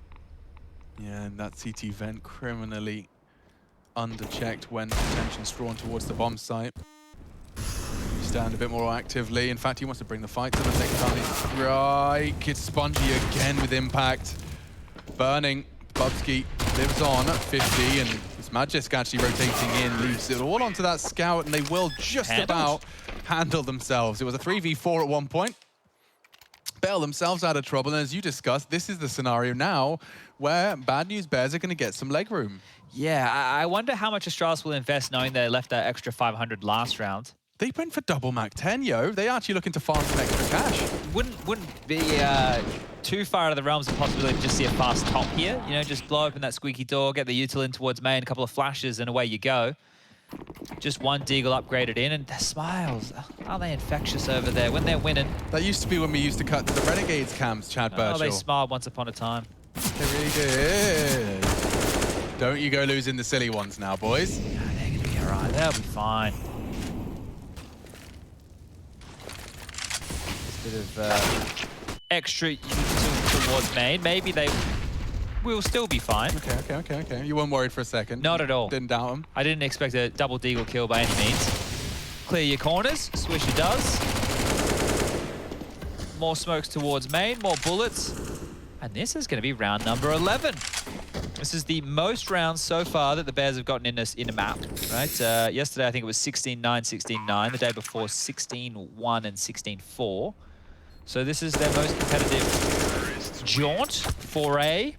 Yeah, and that CT vent criminally underchecked when attention's drawn towards the bomb site. Stand a bit more actively. In fact, he wants to bring the fight to the next time. Strike. It's Spongy again with impact. Burning. Bubsky lives on at 50, and it's Magisk actually rotating in, leaves it all onto that scout, and they will just about handle themselves. It was a 3v4 at one point. Bail themselves out of trouble, and as you discussed, this is the scenario now where Bad News Bears are going to get some leg room. Yeah, I wonder how much Astralis will invest knowing they left that extra 500 last round. They went for double Mac 10, yo. They actually looking to farm some extra cash. Wouldn't be too far out of the realms of possibility to just see a fast top here. You know, just blow open that squeaky door, get the util in towards main, a couple of flashes, and away you go. Just one Deagle upgraded in, and their smiles. Are they infectious over there when they're winning? That used to be when we used to cut to the Renegades camps, Chad Birchall. Oh, they smiled once upon a time. They really did. Don't you go losing the silly ones now, boys. Yeah, they're going to be all right. They'll be fine. Bit of extra util towards main. Maybe they will still be fine. Okay. You weren't worried for a second. Not at all. Didn't doubt him. I didn't expect a double Deagle kill by any means. Clear your corners. Swisher does. More smokes towards main. More bullets. And this is going to be round number 11. This is the most rounds so far that the Bears have gotten in a map, right? Yesterday, I think it was 16-9, 16-9. The day before, 16-1 and 16-4. So this is their most competitive jaunt, foray,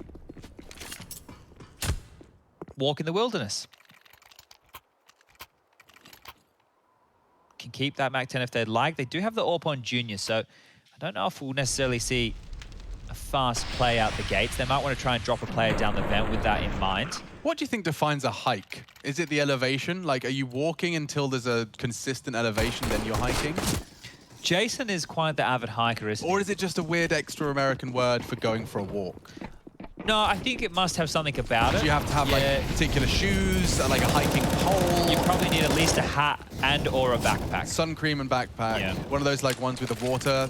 walk in the wilderness. Can keep that Mac 10 if they'd like. They do have the AWP on Junior, so I don't know if we'll necessarily see a fast play out the gates. They might want to try and drop a player down the vent with that in mind. What do you think defines a hike? Is it the elevation? Like, are you walking until there's a consistent elevation, then you're hiking? Jason is quite the avid hiker, isn't he? Or is it just a weird extra American word for going for a walk? No, I think it must have something about it. Do you have to have like particular shoes, like a hiking pole? You probably need at least a hat and or a backpack. Sun cream and backpack. Yeah. One of those like ones with the water,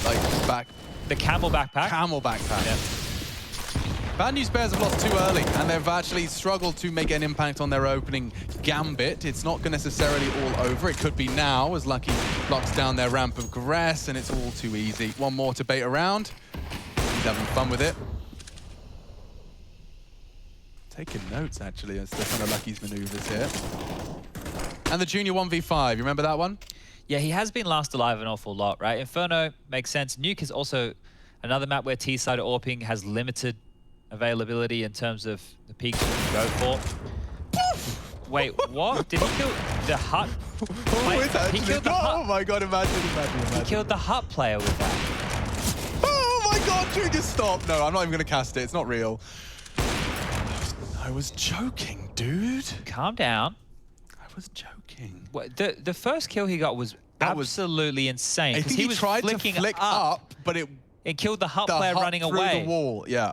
like back. The camel backpack. Camel backpack. Yeah. Bad News Bears have lost too early, and they've actually struggled to make an impact on their opening gambit. It's not necessarily all over. It could be now, as Lucky blocks down their ramp of grass, and it's all too easy. One more to bait around. He's having fun with it. Taking notes, actually, as the kind of Lucky's maneuvers here. And the Junior 1v5, you remember that one? Yeah, he has been last alive an awful lot, right? Inferno makes sense. Nuke is also another map where T-side AWPing has limited availability in terms of the peaks you can go for. Wait, what? Did he kill the hut? He killed the hut. Oh my god, imagine. He killed the hut player with that. Oh my god, Junior, stop. No, I'm not even going to cast it. It's not real. I was joking, dude. Calm down. I was joking. The first kill he got was absolutely insane. I think he was tried to flicking flick up, but it killed the hut player running away. Through the wall, yeah.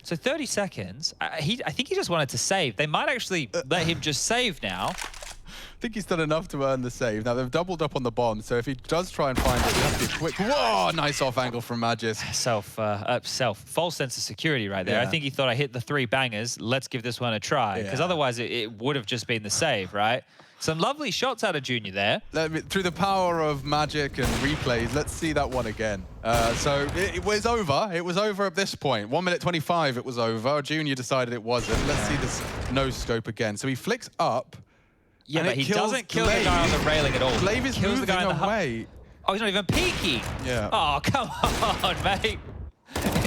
So 30 seconds. I think he just wanted to save. They might actually let him just save now. I think he's done enough to earn the save. Now, they've doubled up on the bomb, so if he does try and find it, he has to be quick. Whoa, nice off angle from Magis. False sense of security right there. Yeah. I think he thought I hit the 3 bangers. Let's give this one a try. Because otherwise it would have just been the save, right? Some lovely shots out of Junior there. Through the power of magic and replays, let's see that one again. So it was over. It was over at this point. 1 minute 25, it was over. Junior decided it wasn't. Let's see this no scope again. So he flicks up. Yeah, but he doesn't kill the guy on the railing at all. Glaive is moving away. Oh, he's not even peeking. Yeah. Oh, come on, mate.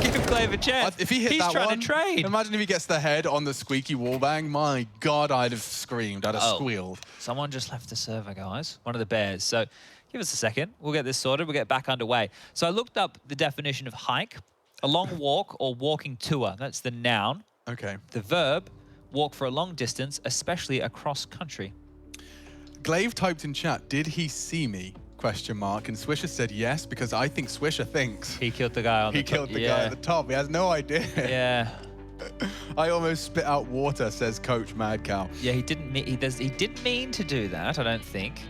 Give Glaive a chance. If he hit He's that trying one, to trade. Imagine if he gets the head on the squeaky wallbang. My God, I'd have screamed. I'd have squealed. Someone just left the server, guys. One of the bears. So give us a second. We'll get this sorted. We'll get back underway. So I looked up the definition of hike. A long walk or walking tour. That's the noun. Okay. The verb, walk for a long distance, especially across country. Glaive typed in chat, did he see me? Question mark. And Swisher said yes, because I think Swisher thinks he killed the guy on the top. He killed the guy at the top. He has no idea. Yeah. I almost spit out water, says Coach Mad Cow. Yeah, he didn't mean to do that, I don't think.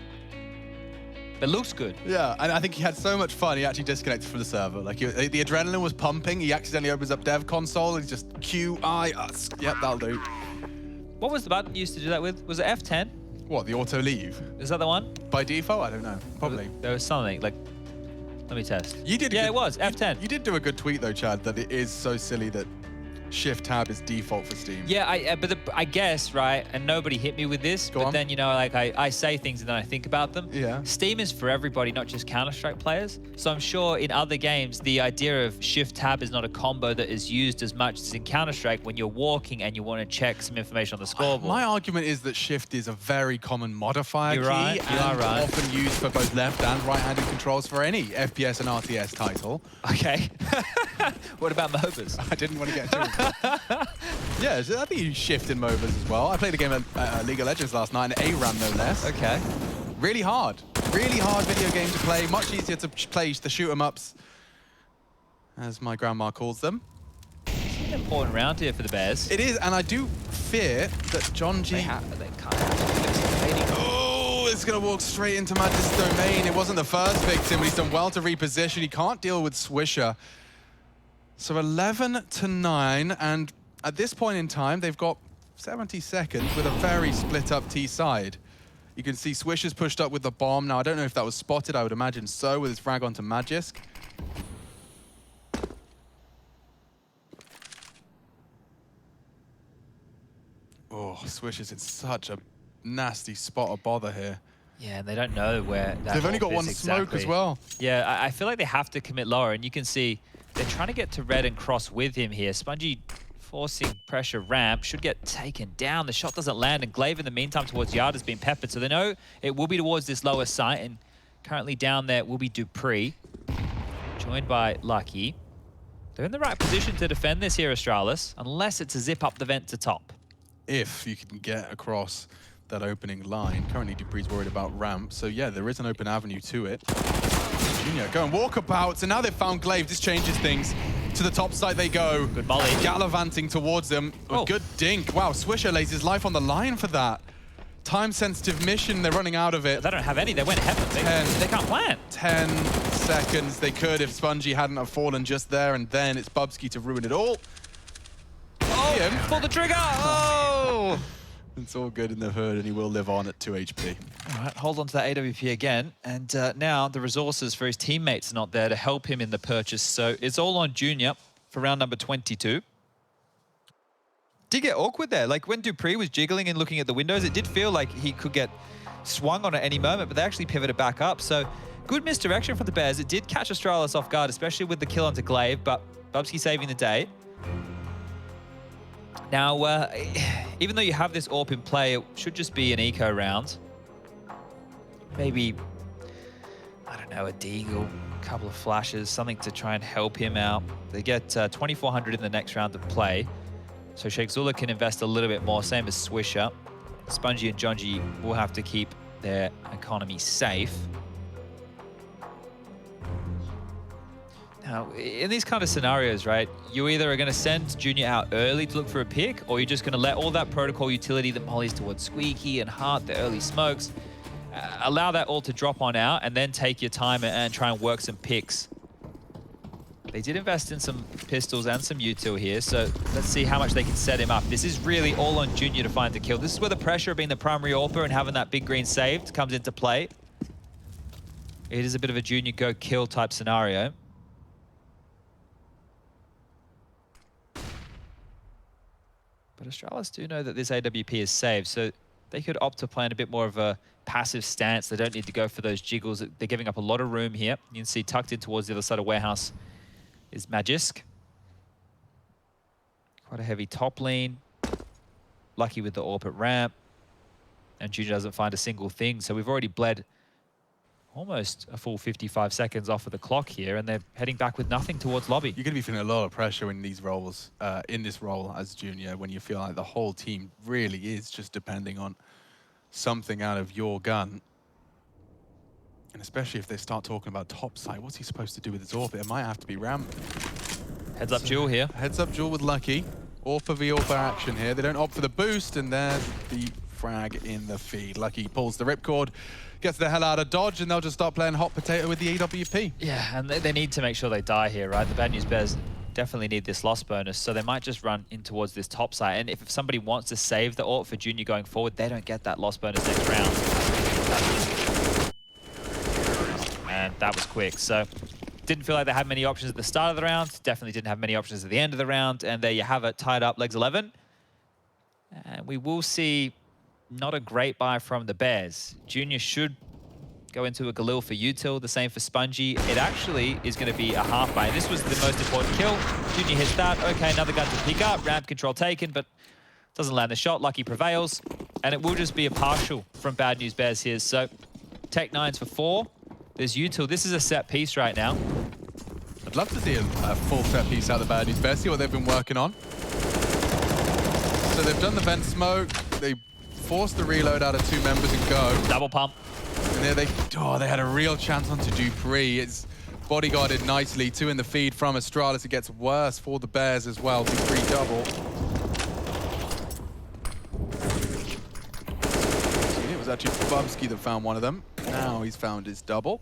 But looks good. Yeah, and I think he had so much fun, he actually disconnected from the server. Like, the adrenaline was pumping. He accidentally opens up dev console, and he's just QI. Yep, that'll do. What was the button you used to do that with? Was it F10? What, the auto leave? Is that the one? By default? I don't know. Probably. There was something, like, let me test. You did. Yeah, it was, F10. You did do a good tweet though, Chad, that it is so silly that Shift Tab is default for Steam. Yeah, I guess, right, and nobody hit me with this, but then, you know, like, I say things and then I think about them. Yeah. Steam is for everybody, not just Counter-Strike players. So I'm sure in other games, the idea of Shift Tab is not a combo that is used as much as in Counter-Strike when you're walking and you want to check some information on the scoreboard. My argument is that Shift is a very common modifier You're key right, you and are right. often used for both left and right-handed controls for any FPS and RTS title. Okay. What about MOBAs? I didn't want to get into Yeah, I think you shift in MOBAs as well. I played a game of League of Legends last night, an ARAM no less. Okay. Really hard video game to play. Much easier to play the shoot-em-ups, as my grandma calls them. It's an important round here for the Bears. It is, and I do fear that John G... They can't have Oh, it's going to walk straight into Magis' domain. It wasn't the first victim, but he's done well to reposition. He can't deal with Swisher. So 11-9, and at this point in time, they've got 70 seconds with a very split-up T side. You can see Swisher's pushed up with the bomb. Now, I don't know if that was spotted. I would imagine so, with his frag onto Magisk. Oh, Swisher's in such a nasty spot of bother here. Yeah, they don't know where that They've only got one exactly. smoke as well. Yeah, I feel like they have to commit lower, and you can see they're trying to get to red and cross with him here. Spongy forcing pressure ramp, should get taken down. The shot doesn't land, and Glaive in the meantime towards Yard has been peppered, so they know it will be towards this lower site, and currently down there will be Dupree, joined by Lucky. They're in the right position to defend this here, Astralis, unless it's a zip up the vent to top. If you can get across that opening line. Currently, Dupree's worried about ramp, so yeah, there is an open avenue to it. Junior going walkabouts, and now they've found Glaive. This changes things. To the top side they go. Good molly. Gallivanting towards them. Oh. A good dink. Wow, Swisher lays his life on the line for that. Time-sensitive mission, they're running out of it. They don't have any. They went heaven. They can't plant. 10 seconds. They could if Spongy hadn't have fallen just there, and then it's Bubsky to ruin it all. Oh, pull the trigger. Oh! It's all good in the hood, and he will live on at 2 HP. All right, hold on to that AWP again. And now the resources for his teammates are not there to help him in the purchase. So it's all on Junior for round number 22. Did get awkward there. Like when Dupree was jiggling and looking at the windows, it did feel like he could get swung on at any moment, but they actually pivoted back up. So good misdirection from the Bears. It did catch Astralis off guard, especially with the kill onto Glaive, but Bubsky saving the day. Now, even though you have this AWP in play, it should just be an eco round. Maybe, I don't know, a deagle, a couple of flashes, something to try and help him out. They get 2,400 in the next round of play. So Sheikh Zula can invest a little bit more, same as Swisher. Spongy and Jonji will have to keep their economy safe. Now, in these kind of scenarios, right, you either are going to send Junior out early to look for a pick, or you're just going to let all that protocol utility that mollies towards Squeaky and Hart, the early smokes, allow that all to drop on out, and then take your time and try and work some picks. They did invest in some pistols and some util here, so let's see how much they can set him up. This is really all on Junior to find the kill. This is where the pressure of being the primary AWPer and having that big green saved comes into play. It is a bit of a Junior go kill type scenario. But Astralis do know that this AWP is saved, so they could opt to play in a bit more of a passive stance. They don't need to go for those jiggles. They're giving up a lot of room here. You can see tucked in towards the other side of Warehouse is Magisk. Quite a heavy top lean. Lucky with the AWP at ramp. And Junior doesn't find a single thing, so we've already bled almost a full 55 seconds off of the clock here, and they're heading back with nothing towards lobby. You're going to be feeling a lot of pressure in these roles, in this role as Junior, when you feel like the whole team really is just depending on something out of your gun. And especially if they start talking about top side, what's he supposed to do with his AWP? It might have to be ramp. Heads up duel here. Heads up duel with Lucky. AWPer v AWPer action here. They don't opt for the boost, and there's the frag in the feed. Lucky pulls the ripcord, gets the hell out of dodge, and they'll just start playing hot potato with the AWP. Yeah, and they need to make sure they die here, right? The Bad News Bears definitely need this loss bonus, so they might just run in towards this top side. And if somebody wants to save the AWP for Junior going forward, they don't get that loss bonus next round. And that was quick. So didn't feel like they had many options at the start of the round. Definitely didn't have many options at the end of the round. And there you have it, tied up, legs 11. And we will see not a great buy from the Bears. Junior should go into a Galil for util, the same for Spongy. It actually is going to be a half buy. This was the most important kill. Junior hits that. Okay, another gun to pick up. Ramp control taken, but doesn't land the shot. Lucky prevails. And it will just be a partial from Bad News Bears here. So Tech 9s for 4. There's util. This is a set piece right now. I'd love to see a full set piece out of the Bad News Bears, see what they've been working on. So they've done the vent smoke. They forced the reload out of 2 members and go. Double pump. And there they had a real chance onto Dupree. It's bodyguarded nicely. 2 in the feed from Astralis. It gets worse for the Bears as well. Dupree double. It was actually Bubsky that found one of them. Now he's found his double.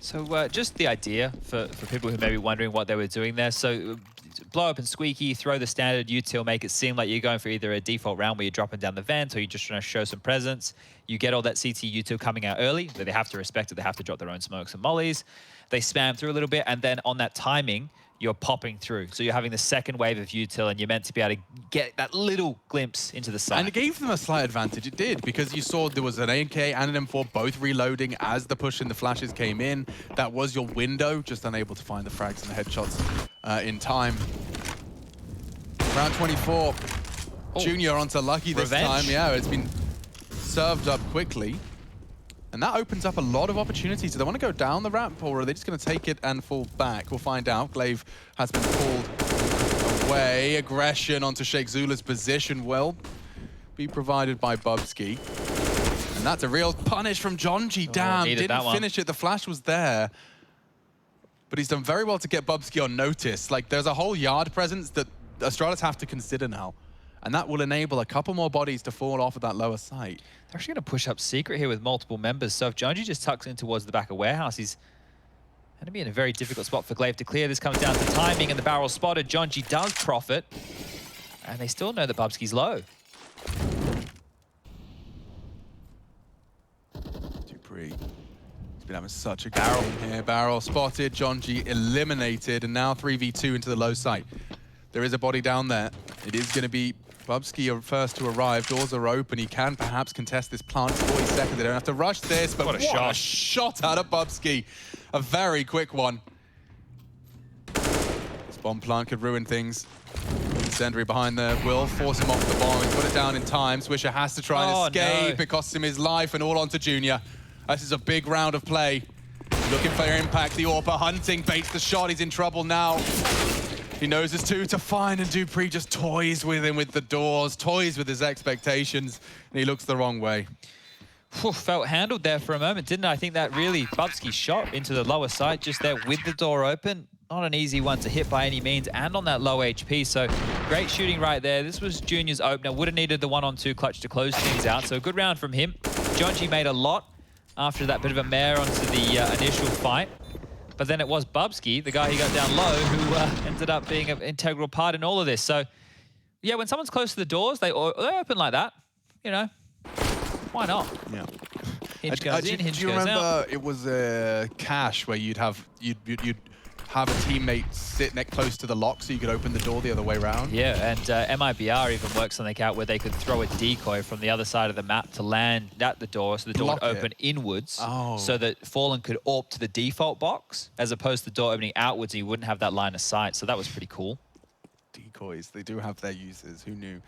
So just the idea for people who may be wondering what they were doing there. So blow up and Squeaky, throw the standard util, make it seem like you're going for either a default round where you're dropping down the vent or you're just trying to show some presence. You get all that CT util coming out early, but they have to respect it. They have to drop their own smokes and mollies. They spam through a little bit, and then on that timing, you're popping through. So you're having the second wave of util, and you're meant to be able to get that little glimpse into the side. And it gave them a slight advantage. It did, because you saw there was an AK and an M4 both reloading as the push and the flashes came in. That was your window, just unable to find the frags and the headshots in time. Round 24. Oh. Junior onto Lucky this time. Yeah, it's been served up quickly. And that opens up a lot of opportunities. Do they want to go down the ramp, or are they just going to take it and fall back? We'll find out. Glaive has been pulled away. Aggression onto Sheikh Zula's position. Well, be provided by Bubsky. And that's a real punish from Jonji. Damn, didn't finish it. The flash was there. But he's done very well to get Bubsky on notice. Like, there's a whole yard presence that Astralis have to consider now. And that will enable a couple more bodies to fall off of that lower site. They're actually going to push up secret here with multiple members. So if Jonji just tucks in towards the back of warehouse, he's going to be in a very difficult spot for Glaive to clear. This comes down to timing, and the barrel spotted. Jonji does profit. And they still know that Bubsky's low. Dupree. He's been having such a barrel here. Barrel spotted, Jonji eliminated, and now 3v2 into the low site. There is a body down there. It is going to be Bubsky first to arrive. Doors are open. He can perhaps contest this plant. 40 seconds. They don't have to rush this, but what a shot out of Bubsky. A very quick one. This bomb plant could ruin things. Incendiary behind there will force him off the bomb and put it down in time. Swisher has to try and escape. No. It costs him his life, and all onto Junior. This is a big round of play. Looking for impact. The AWP hunting, baits the shot. He's in trouble now. He knows there's two to find, and Dupree just toys with him with the doors, toys with his expectations, and he looks the wrong way. Felt handled there for a moment, didn't I? I think that really Bubsky shot into the lower side just there with the door open. Not an easy one to hit by any means, and on that low HP, so great shooting right there. This was Junior's opener. Would have needed the 1-on-2 clutch to close things out, so a good round from him. Jonji made a lot after that bit of a mare onto the initial fight. But then it was Bubsky, the guy he got down low, who ended up being an integral part in all of this. So, yeah, when someone's close to the doors, they open like that. You know, why not? Yeah. Hinge goes in, hinge goes out. Do you remember it was Cash where you'd have a teammate sit next close to the lock so you could open the door the other way around? Yeah, and MIBR even worked something out where they could throw a decoy from the other side of the map to land at the door, so the door would open inwards, so that Fallen could AWP to the default box, as opposed to the door opening outwards, and you wouldn't have that line of sight, so that was pretty cool. Decoys, they do have their uses, who knew?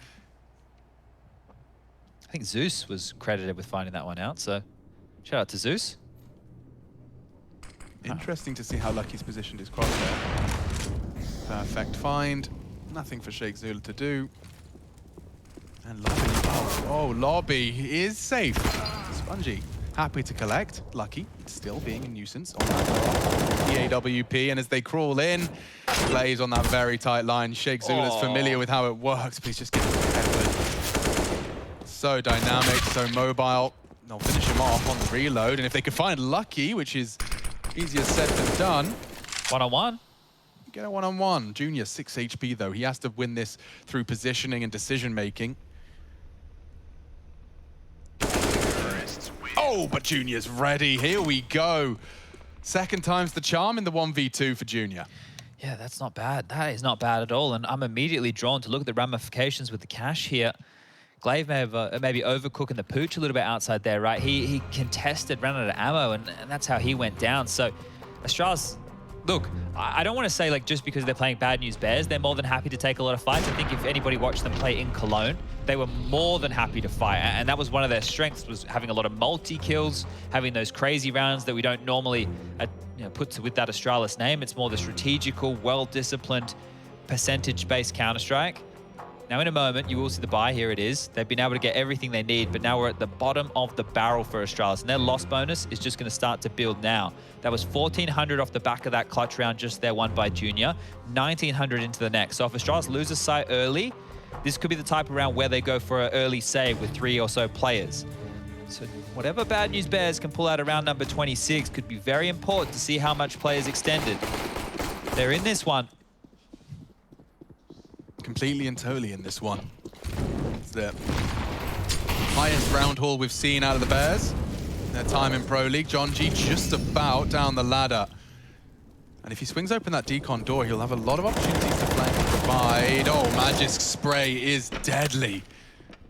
I think Zeus was credited with finding that one out, so shout out to Zeus. Interesting to see how Lucky's positioned his crosshair. Perfect find. Nothing for Sheikh Zula to do. And Lobby, Lobby is safe. Spongy, happy to collect. Lucky, still being a nuisance on that EAWP. And as they crawl in, plays on that very tight line. Sheikh Zula's familiar with how it works, but he's just getting peppered. So dynamic, so mobile. They'll finish him off on the reload. And if they could find Lucky, which is easier said than done. 1-on-1. Get a 1-on-1. Junior 6 HP though. He has to win this through positioning and decision making. Oh, but Junior's ready. Here we go. Second time's the charm in the 1v2 for Junior. Yeah, that's not bad. That is not bad at all. And I'm immediately drawn to look at the ramifications with the cash here. Glaive may have maybe overcooking the pooch a little bit outside there, right? He contested, ran out of ammo, and that's how he went down. So Astralis, look, I don't want to say like just because they're playing Bad News Bears, they're more than happy to take a lot of fights. I think if anybody watched them play in Cologne, they were more than happy to fight. And that was one of their strengths, was having a lot of multi-kills, having those crazy rounds that we don't normally put with that Astralis name. It's more the strategical, well-disciplined, percentage-based Counter-Strike. Now, in a moment, you will see the buy. Here it is. They've been able to get everything they need, but now we're at the bottom of the barrel for Astralis, and their loss bonus is just going to start to build now. That was 1,400 off the back of that clutch round just there won by Junior, 1,900 into the next. So if Astralis loses sight early, this could be the type of round where they go for an early save with 3 or so players. So whatever Bad News Bears can pull out around number 26 could be very important to see how much play is extended. They're in this one. Completely and totally in this one. It's the highest round haul we've seen out of the Bears. Their time in Pro League. Jonji just about down the ladder. And if he swings open that decon door, he'll have a lot of opportunities to flank and provide. Oh, Magisk spray is deadly.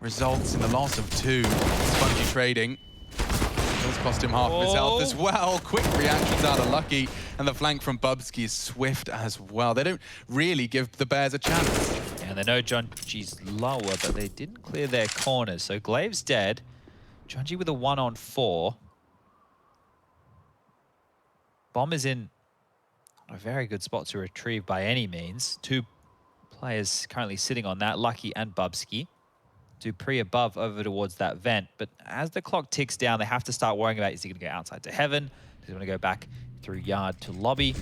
Results in the loss of 2. Spongy trading. Does cost him half of his health as well. Quick reactions out of Lucky. And the flank from Bubsky is swift as well. They don't really give the Bears a chance. Yeah, and they know Jonji's lower, but they didn't clear their corners. So Glaive's dead. Jonji with a 1-on-4. Bomb is in a very good spot to retrieve by any means. 2 players currently sitting on that, Lucky and Bubsky. Dupree above over towards that vent. But as the clock ticks down, they have to start worrying about, is he going to go outside to heaven? Is he going to go back through yard to lobby?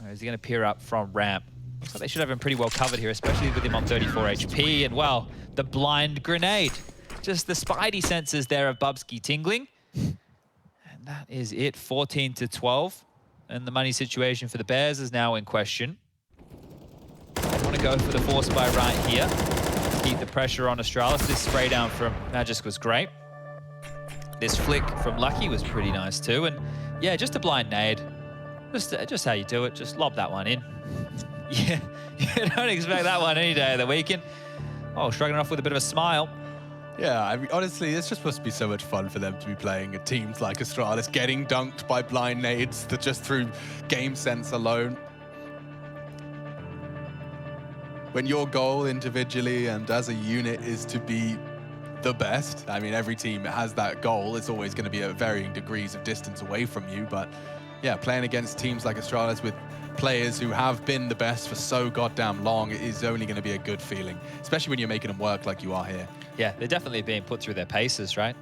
Or is he going to peer up from ramp? Looks like they should have him pretty well covered here, especially with him on 34 HP. And, well, the blind grenade. Just the spidey senses there of Bubsky tingling. And that is it, 14-12. And the money situation for the Bears is now in question. They want to go for the force buy right here. Keep the pressure on Astralis. This spray down from Magisk was great. This flick from Lucky was pretty nice too. And yeah, just a blind nade. Just how you do it. Just lob that one in. Yeah, you don't expect that one any day of the weekend. Oh, shrugging off with a bit of a smile. Yeah, I mean, honestly, it's just supposed to be so much fun for them to be playing at teams like Astralis, getting dunked by blind nades that just through game sense alone. When your goal individually and as a unit is to be the best, I mean, every team has that goal. It's always going to be at varying degrees of distance away from you. But yeah, playing against teams like Astralis with players who have been the best for so goddamn long, it is only going to be a good feeling, especially when you're making them work like you are here. Yeah, they're definitely being put through their paces, right?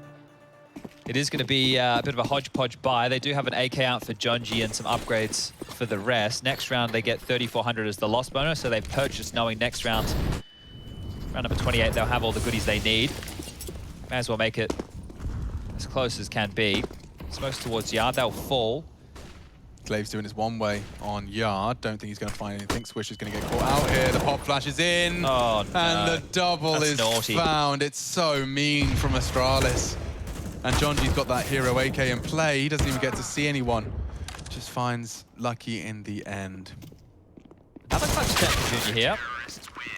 It is going to be a bit of a hodgepodge buy. They do have an AK out for Junji and some upgrades for the rest. Next round, they get 3,400 as the loss bonus, so they've purchased knowing next round, round number 28, they'll have all the goodies they need. May as well make it as close as can be. Smokes towards yard, they'll fall. Clave's doing his one way on yard. Don't think he's going to find anything. Swish is going to get caught out here. The pop flash is in. Oh, no. And the double That's is naughty. found. It's so mean from Astralis. And Jonji's got that hero AK in play. He doesn't even get to see anyone. Just finds Lucky in the end. Another clutch attempt for Junior here.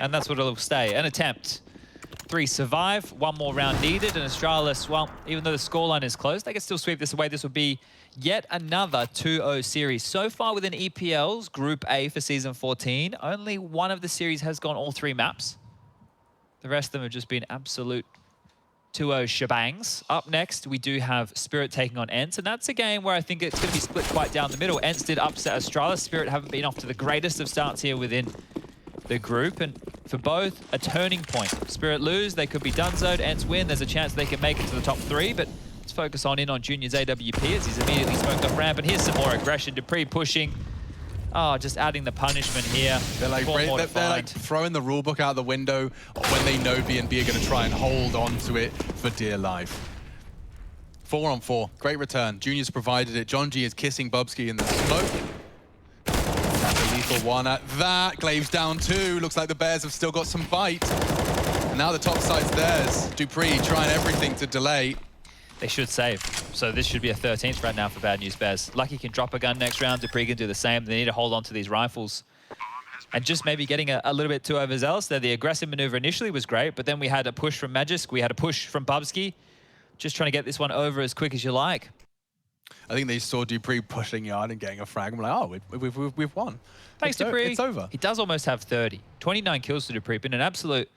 And that's what it'll stay. An attempt. 3 survive. 1 more round needed. And Astralis, well, even though the scoreline is close, they can still sweep this away. This would be yet another 2-0 series. So far within EPL's Group A for Season 14, only one of the series has gone all 3 maps. The rest of them have just been absolute 2-0 shebangs. Up next, we do have Spirit taking on Ents, and that's a game where I think it's going to be split quite down the middle. Ents did upset Astralis. Spirit haven't been off to the greatest of starts here within the group, and for both, a turning point. Spirit lose, they could be donezoed. Ents win, there's a chance they can make it to the top 3, but let's focus on Junior's AWP as he's immediately smoked off ramp, and here's some more aggression. Dupree pushing. Oh, just adding the punishment here. They're like throwing the rulebook out the window when they know B&B are going to try and hold on to it for dear life. 4 on 4, great return. Junior's provided it. Jonji is kissing Bubsky in the smoke. That's a lethal one at that. Glave's down 2. Looks like the Bears have still got some bite. And now the top side's theirs. Dupree trying everything to delay. They should save. So this should be a 13th right now for Bad News Bears. Lucky can drop a gun next round. Dupree can do the same. They need to hold on to these rifles. And just maybe getting a little bit too overzealous there. The aggressive maneuver initially was great, but then we had a push from Magisk. We had a push from Bubsky. Just trying to get this one over as quick as you like. I think they saw Dupree pushing yard and getting a frag. I'm like, oh, we've won. Thanks, Dupree. It's over. He does almost have 30. 29 kills to Dupree. Been an absolute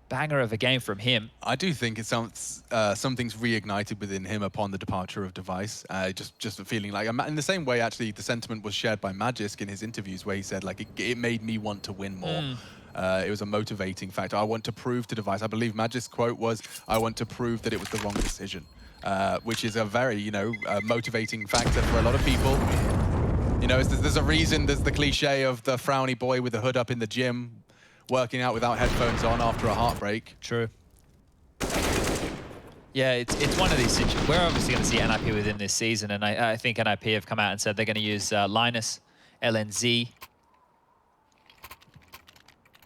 banger of a game from him. I do think it's something's reignited within him upon the departure of Device. Just feeling like, in the same way, actually, the sentiment was shared by Magisk in his interviews where he said, like, it made me want to win more. It was a motivating factor. I want to prove to Device. I believe Magisk's quote was, I want to prove that it was the wrong decision, which is a very, motivating factor for a lot of people. You know, there's a reason, there's the cliche of the frowny boy with the hood up in the gym, working out without headphones on after a heartbreak. True. Yeah, it's one of these situations. We're obviously going to see NIP within this season, and I think NIP have come out and said they're going to use Linus, LNZ.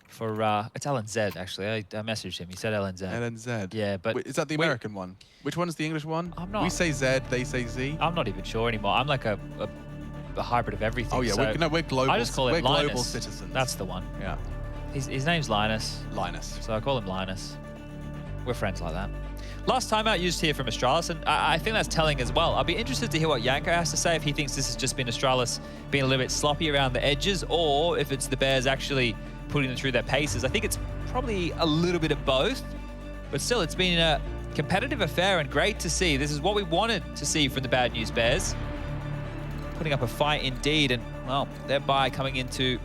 For, it's LNZ, actually. I messaged him. He said LNZ. LNZ? Yeah, but... Wait, is that the American one? Which one is the English one? I'm not... We say Z, they say Z. I'm not even sure anymore. I'm like a hybrid of everything. Oh, yeah, so we're global. I just call it Linus. Global citizens. That's the one. Yeah. His name's Linus. Linus. So I call him Linus. We're friends like that. Last timeout used here from Astralis, and I think that's telling as well. I'll be interested to hear what Yanko has to say, if he thinks this has just been Astralis being a little bit sloppy around the edges, or if it's the Bears actually putting them through their paces. I think it's probably a little bit of both, but still, it's been a competitive affair and great to see. This is what we wanted to see from the Bad News Bears. Putting up a fight indeed, and, well, their bye coming into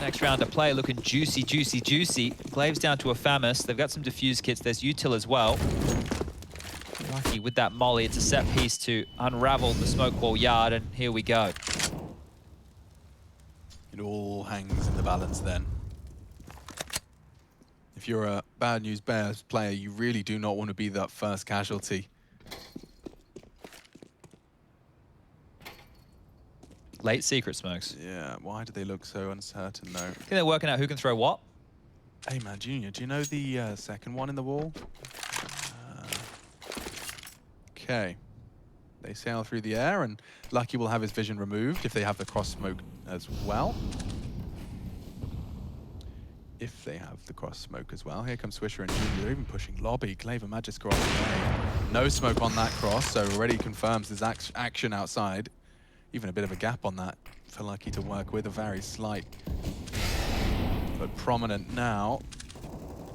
Next round of play looking juicy, juicy, juicy. Glave's down to a Famous. They've got some defuse kits. There's Util as well. Lucky with that molly. It's a set piece to unravel the smoke wall yard, and here we go. It all hangs in the balance then. If you're a Bad News Bears player, you really do not want to be that first casualty. Late secret smokes. Yeah, why do they look so uncertain though? I think they're working out who can throw what. Hey man, Junior, do you know the second one in the wall? Okay. They sail through the air, and Lucky will have his vision removed if they have the cross smoke as well. If they have the cross smoke as well. Here comes Swisher and Junior. They're even pushing lobby. Claver Magisk cross away. No smoke on that cross, so already confirms there's action outside. Even a bit of a gap on that for Lucky to work with, a very slight, but prominent now.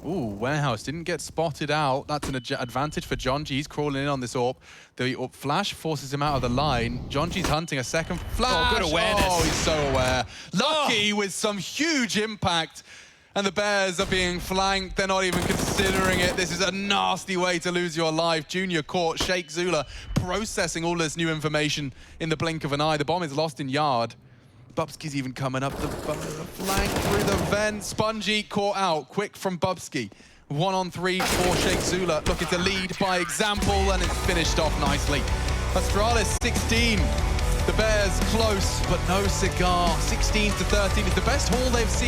Ooh, Warehouse didn't get spotted out. That's an advantage for John G. He's crawling in on this AWP. The AWP flash forces him out of the line. John G's hunting a second flash. Oh, good awareness. Oh, he's so aware. Lucky with some huge impact. And the Bears are being flanked. They're not even considering it. This is a nasty way to lose your life. Junior caught. Sheikh Zula processing all this new information in the blink of an eye. The bomb is lost in yard. Bubsky's even coming up the flank through the vent. Spongy caught out. Quick from Bubsky. 1-on-3 for Sheikh Zula. Looking to lead by example, and it's finished off nicely. Astralis 16. The Bears close, but no cigar. 16-13 is the best haul they've seen.